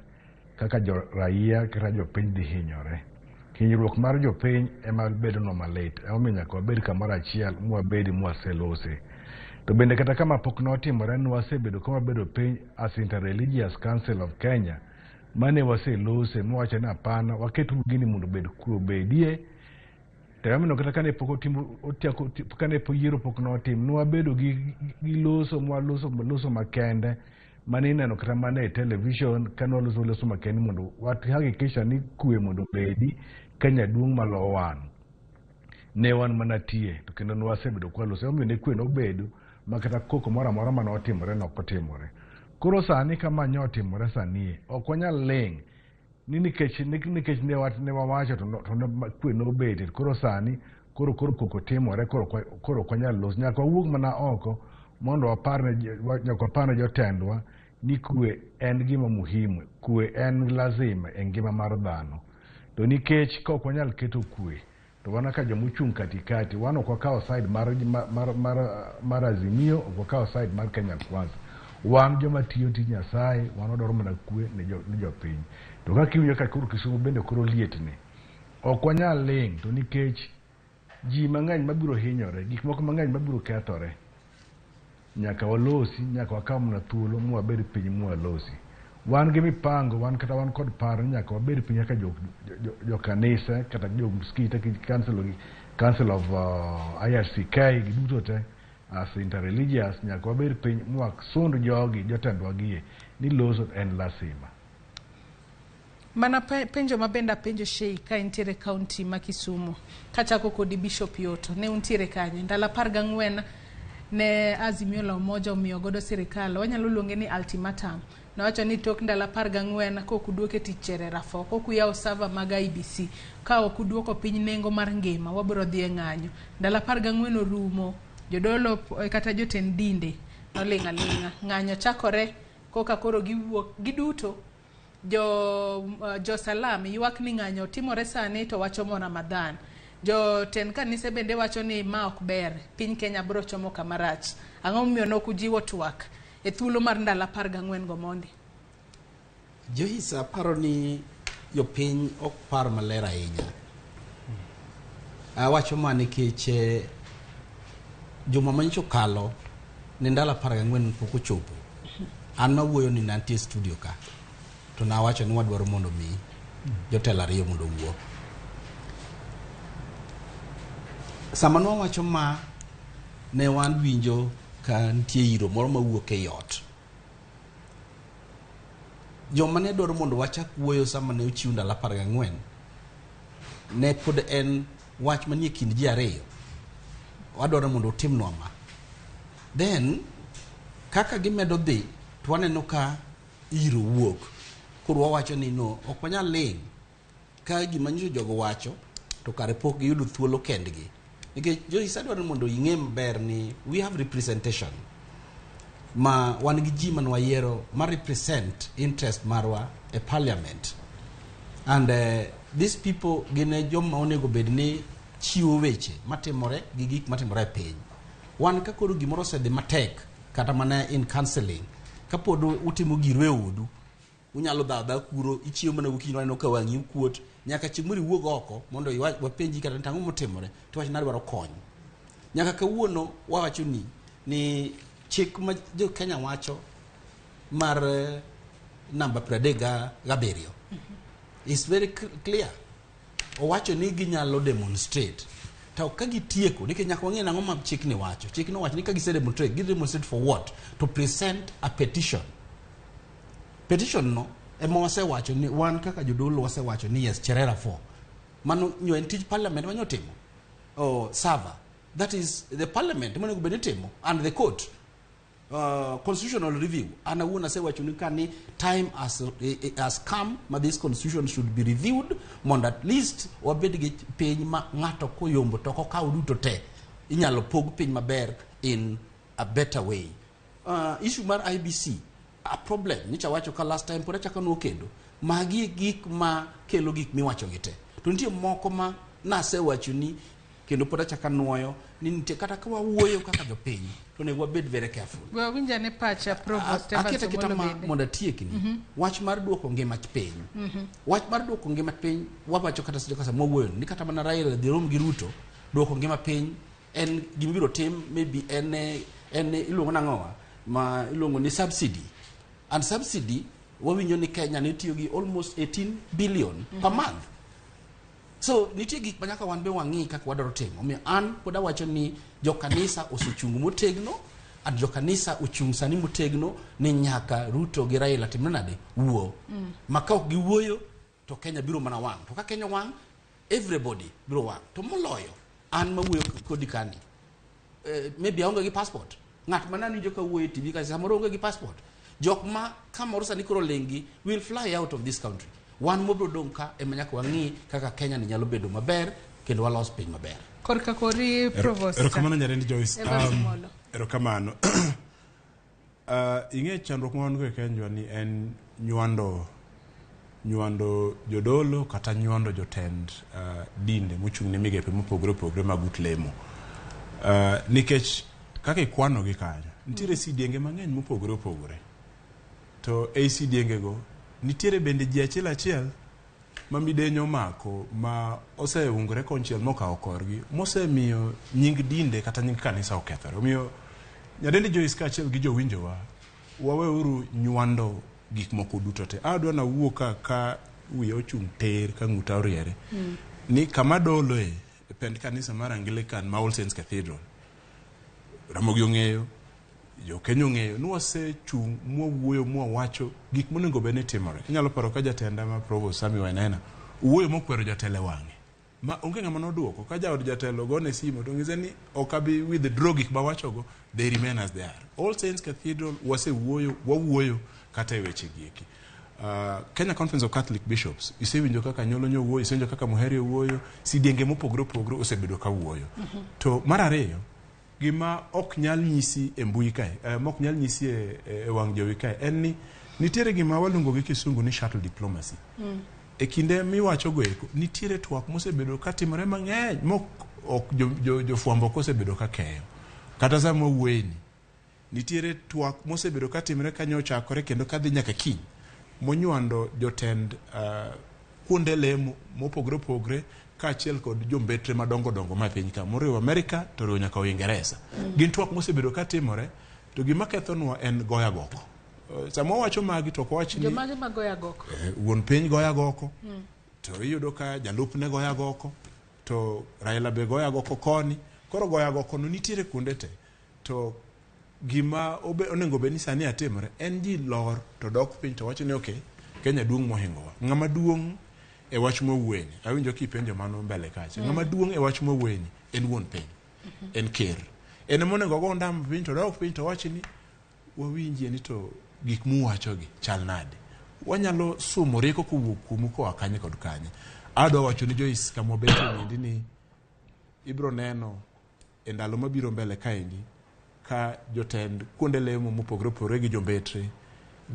kaka jo raia kata jopiny dhi hinyore. Hinyruok mar jopiny ema bedo no malit. Omiyo nyaka wabed kamoro achiel mwabedi mwaselose. To bende kata kama pok notimore nwasebedo kama bedo piny as Interreligious Council of Kenya mane waselose mwacho ni hapana waketu gini mondo bed kubedie. Tayamino kata kane pok otimo otiako kane yiero pok notim nwabedo gi loso mwaloso makende mane neno kata mane television kano loso makende mondo wahakikisha ni kwe mondo bedi Kenya duong' malo wan. Ne wan mana tie to kendo nwasebedo kwa loso omiyo ne kwe nobedo makata koko mora mora mane otimore nokotimore. Koro sani kama nyotimore sani ok wanyal ling ni nikech ne wawacho to kwe nobede. Koro sani koro koko timore koro wanyal los nyaka wawuog mana oko mondo waparne jotendwa ni kwe en gima muhimu, kwe en lazima e ngima mar dhano. To nikech ka ok wanyal keto kwe to wana ka jomochung' katikati wan ok wakawo side mar Azimio, ok wakawo side mar Kenya Kwanza. Wan joma tiyo tij Nyasaye, wan odwaro mana kwe ne jopiny. To kaka iwinjo ka koro Kisumu bende koro lietne, ok wanyal ling to nikech ji mang'eny mabiro hinyore, gik moko mang'eny mabiro kethore. Nyaka walosi, nyaka wakaw mana thuolo mwabed piny mwalosi. Wan gi mipango, wan kod paro nyaka wabed piny kaka jo kanisa kata jo msikiti Council of IRCK giduto te as interreligious nyaka wabed piny mwasund jogi jotendwa gie ni loso en lazima. Mana penjo mabenda penjo Sheikh ka intiere kaunti ma Kisumu kachako kod Bishop Yoto ne untiere kanye ndalo 14 ne Azimio la Umoja omiyo godo sirikal wanyalo luonge ni ultimatum. Nawacho ni tok ndalo 14 kokuduoke tichere rafo kokuyawo server mag IBC ka okuduoko piny nengo mar ngima wabiro dhi e ng'anyo. Ndalo 14 orumo, jodolo kata jotend dinde nolinga ng'anyo chakore koka koro giwuok giduto jo salam ywak ni ng'anyo timore sani to wachomo Ramadhan. Jo ten kanise bende wacho ni ma ok ber, piny Kenya bro chomo kamarach. Ang'o miyo nokujiwo twak e thuolo mar ndalo 14 go mondi? Johisa paro ni jopiny ok par maler ahinya. Awacho ma nikech juma manyicho kalo ni ndala 14 pok ochopo. An mawuoyo ni nantie studio ka. To na wacho ni wadwaro mondo mi jotelo ariyo mondo wuo. Sama no wacho ma ne wan winjo ka nitie iro moro mawuok e yot. Joma ne dwaro mondo wachak wuoyo sama ne ochiw ndala 14 ne pod en wach manie kind ji ariyo. Wadwaro mondo otimnwa ma. Then kaka gimedo dhi to waneno ka iro wuok. Koro wawacho ni no ok wanyal ling ka gima nyiso jogo wacho to kare pok giyudo thuolo kendgi. Nikech Joyce adwaro mondo ing'e maber ni we have representation. Ma wan gi ji man wayiero ma represent interest marwa e parliament. And these people gine joma onego bed ni chiwo weche matimore gi gik matimore e piny. Wan ka koro gimoro osedhi matek kata mana in counseling kapod utimo giro e odu unyalo dha kuro ichiwo mana gokinyi waneno ka wangi kuot nyaka chimuri wuog oko mondo wapenji kata tang'o motimore to wach nadwaro kony. Nyaka kawuono wawacho ni chik ma jo Kenya wacho mar namba 37 is very clear. Owacho ni ginyalo demonstrate. To ka gitieko nikech nyaka wang'e nang'o ma chik ni wacho. Chik no wacho ni ka gise demonstrate for what? To present a petition no ema wasewacho ni wan kaka jodolo wasewacho ni yes cherera 4 mano nyo en tij parliament manyo timo server that is the parliament monego bed timo and the court constitutional review ana wona sewacho ni kani time has come ma this constitution should be reviewed mondo at least wabed gi piny ma ng'ato koyombo to okaw duto te inyalo pog piny maber in a better way. Issue mar IBC a problem nicha wacho ka last time pora chaka no kendo magi gik ma kelo gik miwacho gite to nitie moko ma nasewacho ni kendo pora chaka nuoyo ni nitie kata ka wawuoyo kaka jopiny to ne wabed very careful. We winja ne pacha provost aketa kitama mondo tiekni wach mar duoko ngima piny. Wach mar duoko ngima piny wawacho kata sejo kasa mwuoyo ni kata mana Raila dhi rom gi Ruto duoko ngima piny en gimibiro tim maybe en iluongo nang'owa ma iluongo ni subsidy. And subsidy wawinjo ni Kenya ne tiyo gi almost 18 billion per month. So nitie gik manyaka wan be wang'i kaka wadaro timo. Omiyo an pod awacho ni jo kanisa osechung motegno and jo kanisa ochung sani motegno ni nyaka Ruto gi Raila timne nade wuo. Maka ok giwuoyo to Kenya biro mana wang'. To ka Kenya wang' everybody biro wang'. To moloyo an mawuoyo kodi kani. Maybe aonge gi passport. Ng'at manani joka wuoyo TV kasi samoro onge gi passport. Jok ma kamoro sani koro lengi will fly out of this country. Wan mobro dong ka emanyaka wang'i kaka Kenya ni nyalo bedo maber kendo walos piny maber. Korka kori provost. Erokamano nyarendi Joyce. Erokamano. Ing'e chandruok ma wan go e Kenya ni en nywando jodolo kata nywando jotend dinde mochung' ne migepe mopogore opogore mag ut lemo. Nikech kaka ikwano gi kanyo nitiere sidienge mang'eny mopogore opogore. To ACDenge go nitiere bende ji achiel ma midenyo mako ma oseungore konchiel mokawo korgi mosemiyo nying dinde kata nying kanisa okethore. Omiyo nyadendi Joyce kaachiel gi jowinjowa waweuru nywando gik moko duto te. Adwa na wuoka ka wiye ochung' ter ka ng'uta oriere ni kama doloe pend kanisa mar Anglican ma All Saints Cathedral Ramogi ong'eyo jo Kenya ong'eyo ni wasechung' mwawuoyo mwawacho gik monego bed ni timore. Inyalo paro ka jatenda ma Provost Sami Wainaina wuoyo mokwero jatelo wang'e ma onge ng'ama noduoko ka jaod jatelo gone simo to ng'ize ni okabi withdraw gik mawachogo they remain as they are. All Saints Cathedral wawuoyo kata e weche gieki. Kenya Conference of Catholic Bishops isewinjo kaka Nyolonyo wuoyo, isewinjo kaka Muheri wuoyo, sidienge mopogore opogore osebedo ka wuoyo. To mar ariyo gima ok nyal nyisi e mbui kae, ok nyal nyisi e wang' jowi kae en ni nitiere gima waluongo gi kisungu ni shuttle diplomacy. E kinde miwacho go eko nitiere twak mosebedo ka timore mang'eny mok jofuambo kosebedo ka keyo. Kata sama wuoyeni nitiere twak mosebedo ka timore kanyo chakore kendo kadhi nyaka kiny monywando jotend kuonde lemo mopogore opogore kaachiel kod jombetre madongo dongo ma piny ka moriwo Amerika to riwo nyaka Uingereza. Gin twak mosebedo ka timore to gima kethonwa en goya goko. Samo wacho magi to ko wachni jomage magoya goko. Wuon piny goya goko. To iyudo ka jalupne goya goko to Raila be goya goko koni. Koro goya goko no nitiere kuonde te. To gima onego bed ni sani atimore en ji lor to dok piny to wacho ni okay Kenya duong' mohingowa. Ng'ama duong' e wach mowueni. Awinjo kipenjo mano mbele kacha. Ng'ama duong' e wach mowueni en wuon piny. En ker. En monego go ndam piny to dok piny to wacho ni wawinjie ni to gik muwacho gi chal nade. Wanyalo somo rieko kuwuok kumu ko akanye kod kanye. Adwa wacho ni Joyce kama beto nindi ni ibro neno e ndalo mabiro mbele kaendi ka jotend kuonde lemo mopogore opogore gi jombetre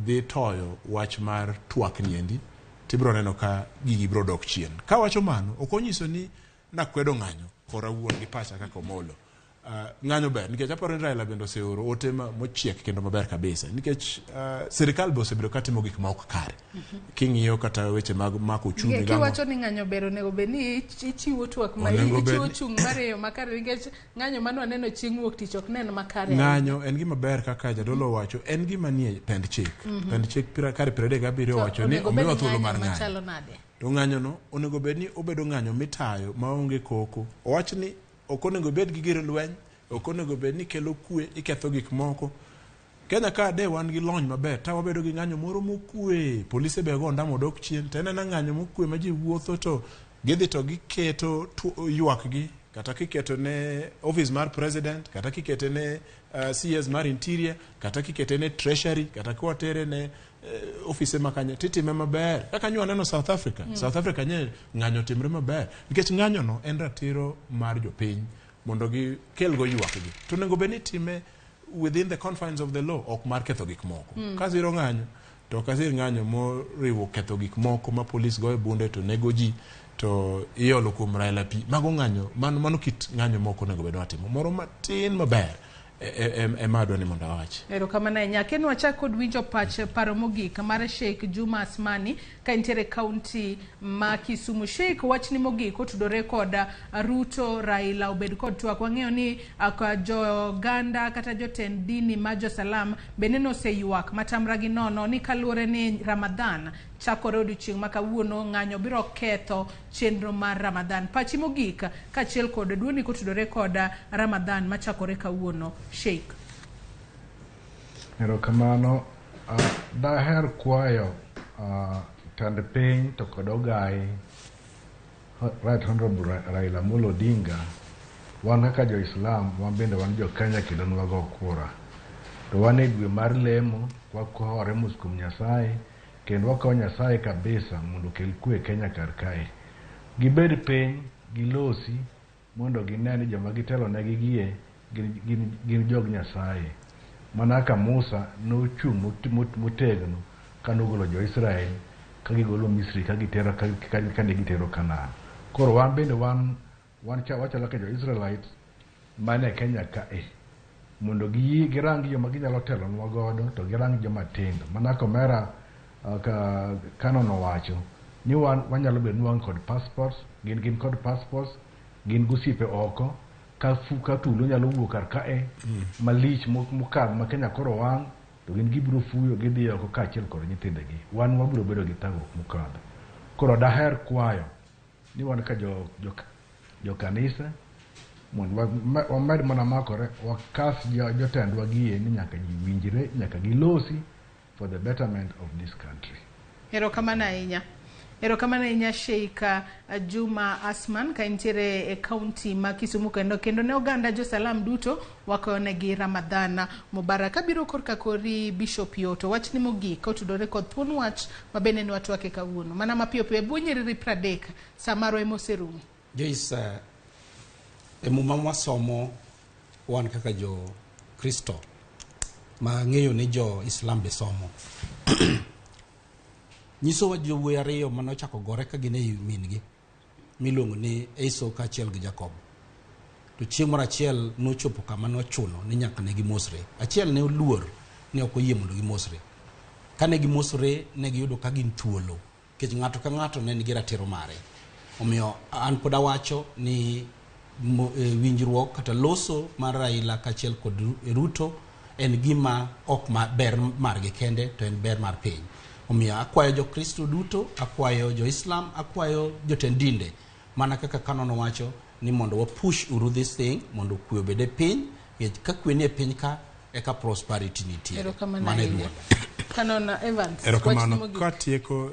dhi toyo wach mar twak niendi tibro neno ka gigi bro dok chien. Ka wacho mano ok onyiso ni nakwedo ng'anyo kora wuon gi pacha kaka Omolo. Ng'anyo ber nikech aparo ni Raila bendo seoro ote mochiek kendo maber kabisa nikech sirikal bo osebedo katimo gik ma ok kare. King'iyo kata weche mag mako uchumi gamo. Kiwacho ni ng'anyo ber onego bed ni ichiwo twak ma ichiwo chung' mareyo makare nikech ng'anyo mano aneno chieng' wuok tich ok nen makare. Ng'anyo en gima ber kaka jadolo wacho en gima nie pend chik. Pend chik kare 37 wacho ni omiwa thuolo mar ng'anyo. To ng'anyo no onego bed ni obedo ng'anyo mitayo maonge koko. Owach ni ok onego bed gi gir lweny, ok onego bed ni kelo kwe, iketho gik moko. Kenya ka de wan gi lony maber, ta wabedo gi ng'anyo moro mokwe, polise be go ndamo dok chien, to en ng'anyo mokwe ma ji wuotho to gidhi to giketo ywak gi, kata kiketo ne office mar president, kata kiketo ne CS mar interior, kata kiketo ne treasury, kata kwatere ne office makanye titime maber. Kaka nyo aneno South Africa. South Africa nye ng'anyo timre maber. Nikech ng'anyo no en ratiro mar jopiny mondo gi kelgo ywak gi. To nego beni time within the confines of the law ok mar ketho gik moko. Kaziro ng'anyo to kazir ng'anyo moriwo ketho gik moko ma police goe bunde to nego ji to iolo kuom Raila pi. Mago ng'anyo mano kit ng'anyo moko nego bedo atimo. Moro matin maber. Madwa ni mondo awachi. Ero kama na nyakeni wachak kod winjo pach paro mogik mar Sheikh Juma Asmani ka intere kaunti ma Kisumu. Sheikh wach ni mogik otudore kod Ruto Raila obed kod twak. Wang'eyo ni jo ganda kata jotend dini ma jo salam beneno seyuak matamra gi nono ni kaluore ni Ramadhan chakore odiochieng' ma kawuono ng'anyo biro ketho chenro mar Ramadhan. Pachi mogik kaachiel kod duoni kotudore kod Ramadhan machakore kawuono. Sheikh. Erokamano, daher kwayo tand piny to kod ogai Right Honorable Raila Amolo Odinga, wan kaka jo Islam, wan bende wan jo Kenya kendo nwago kura. To wan e dwe mar lemo, wakwahore mos kuom Nyasaye, kendo wakawo Nyasaye kabisa mondo kel kwe Kenya kar kae. Gibed piny, gilosi, mondo gineni joma gitelo negi gie, gin jog Nyasaye. Mana ka Musa nochung' motegno ka nogolo jo Israel ka gigolo Misri ka gitero kane gitero Kanaan. Koro wan bende wan wachalo ka jo Israelites mane Kenya kae mondo girang joma ginyalo telo nwa godo to girang joma tindo. Mana komera Canon owacho ni wanyalo bedo nwang' kod passports, gin kod passports, gin gosiepe oko ka tulo nyalo wuok kar kae malich mokadho ma Kenya koro wang' to gin gibiro fuyo gidhi oko kaachiel kod nyithindegi. Wan wabiro bedo gi thagruok mokadho. Koro daher kwayo ni wan ka jo kanisa mondo wamed mana makore wakas jotendwa gie ni nyaka ji winjre, nyaka gilosi for the betterment of this country. Erokamano ahinya. Erokamano ahinya Sheikh Juma Asman ka intiere e kaunti ma Kisumu kendo ne oganda jo salam duto wakonegi Ramadhan Mubarak. Abiro korka kori Bishop Yoto wach ni mogik otudore kod thuon wach ma bende ni watu wake kawuono. Mana mapiyo piyo buonyeri 30 samaro emoserumo. Joyce muma mwasomo wan kaka jo Kristo ma ng'eyo ni jo Islam be somo. Nyiso wa jowuoyi ariyo mano chako gore ka gin e min-gi miluongo ni Esau kaachiel gi Jacob. To chieng' moro achiel nochopo kama nochuno ni nyaka ne gimosre. Achiel ne oluor ni ok oyie mondo gimosre. Kane gimosre ne giyudo ka gin thuolo nikech ng'ato ka ng'ato ne nigi ratiro mare. Omiyo an pod awacho ni winjruok kata loso mar Raila kachiel kod Ruto en gima ok ber margi kende, to en ber mar piny. Omiyo akwayo jo Kristo duto, akwayo jo Islam, akwayo jotend dinde, mana kaka Canon wacho ni mondo wa push uru this thing mondo kwe obede piny, ka kwe nie piny ka eka prosperity nitie. Mana duo. Canon Evans. Erokamano katieko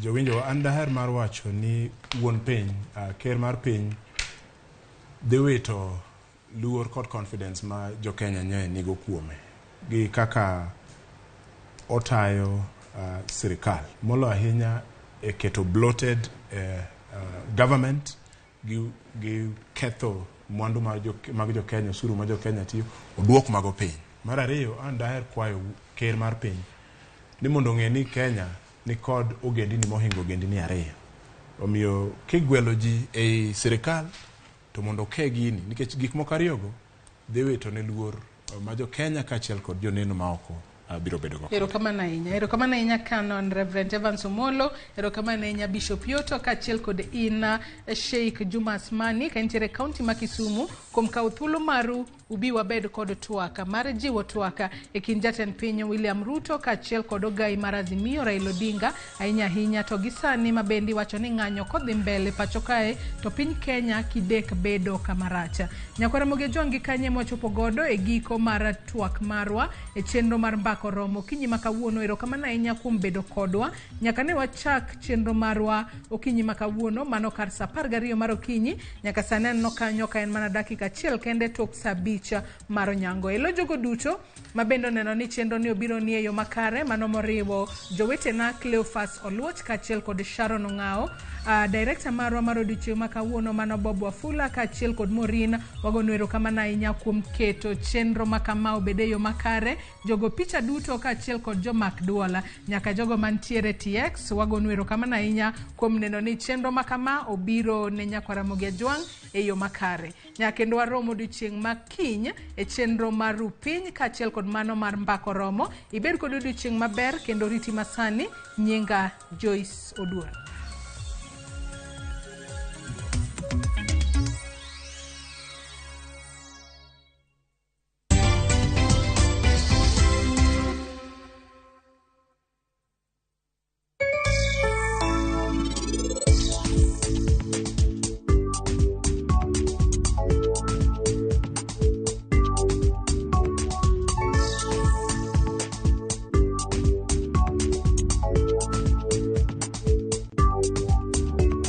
jowinjo an daher mar wacho ni wuon piny, ker mar piny dhi wito luor kod confidence ma jo Kenya nyoe nigo kuome gi kaka otayo sirikal molo ahinya e keto bloated government gi ketho mwandu mag jo Kenya, usuru ma jo Kenya tiyo, oduok mago piny. Mar ariyo, an daher kwayo ker mar piny ni mondo ng'e ni Kenya ni kod ogendini mohingo ogendini ariyo. Omiyo kigwelo ji ei sirikal to mondo ke gini, nikech gik moko ariyogo dhi wito ne luor ma jo Kenya kachiel kod joneno ma oko biro bedo go. Erokamano ahinya Canon Reverend Evans Omolo, erokamano ahinya Bishop Yoto kachiel kod ina Sheikh Juma Asmani ka intiere kaunti ma Kisumu kuom kawo thuolo maru ubi wabed kod twaka mar jiwo twaka e kind jatend piny William Ruto kachiel kod ogai mar Azimio Raila Odinga ahinya to gisani mabendi wacho ni ng'anyo kodhi mbele pacho kae to piny Kenya kidek bedo kamaracha. Nyakwara moge jongi kanye mochopo godo e giko mar twak marwa e chenro mar mbako romo kinyi makawuono. Erokamano ahinya kuom bedo kodwa nyaka ne wachak chenro marwa okinyi makawuono, mano kar sa 12 mar okinyi nyaka sani no kanyo ka en mana dakika achiel kende tok saa 5 mar onyango. Elo jogo duto mabendo neno ni chenro ni obiro ni e yo makare, mano moriwo jowetena Cleophas Oluoch kachiel kod Sharon Ong'ao, director marwa mar odiochieng' makawuono mano Bob Wafula kachiel kod Morin. Wagono erokamano ahinya kuom keto chenro makama obede yo makare. Jogo picha duto kachiel kod jomak duola nyaka jogo mantiere TX, wagono erokamano ahinya kuom neno ni chenro makama obiro ne Nyakwara Mogi Ajwang' e yo makare. Nyakendo waromo odiochieng' makiny e chenro mar piny kachiel kod mano mar mbako romo. Ibed kod odiochieng' maber kendo riti masani. Nyinga Joyce Oduor.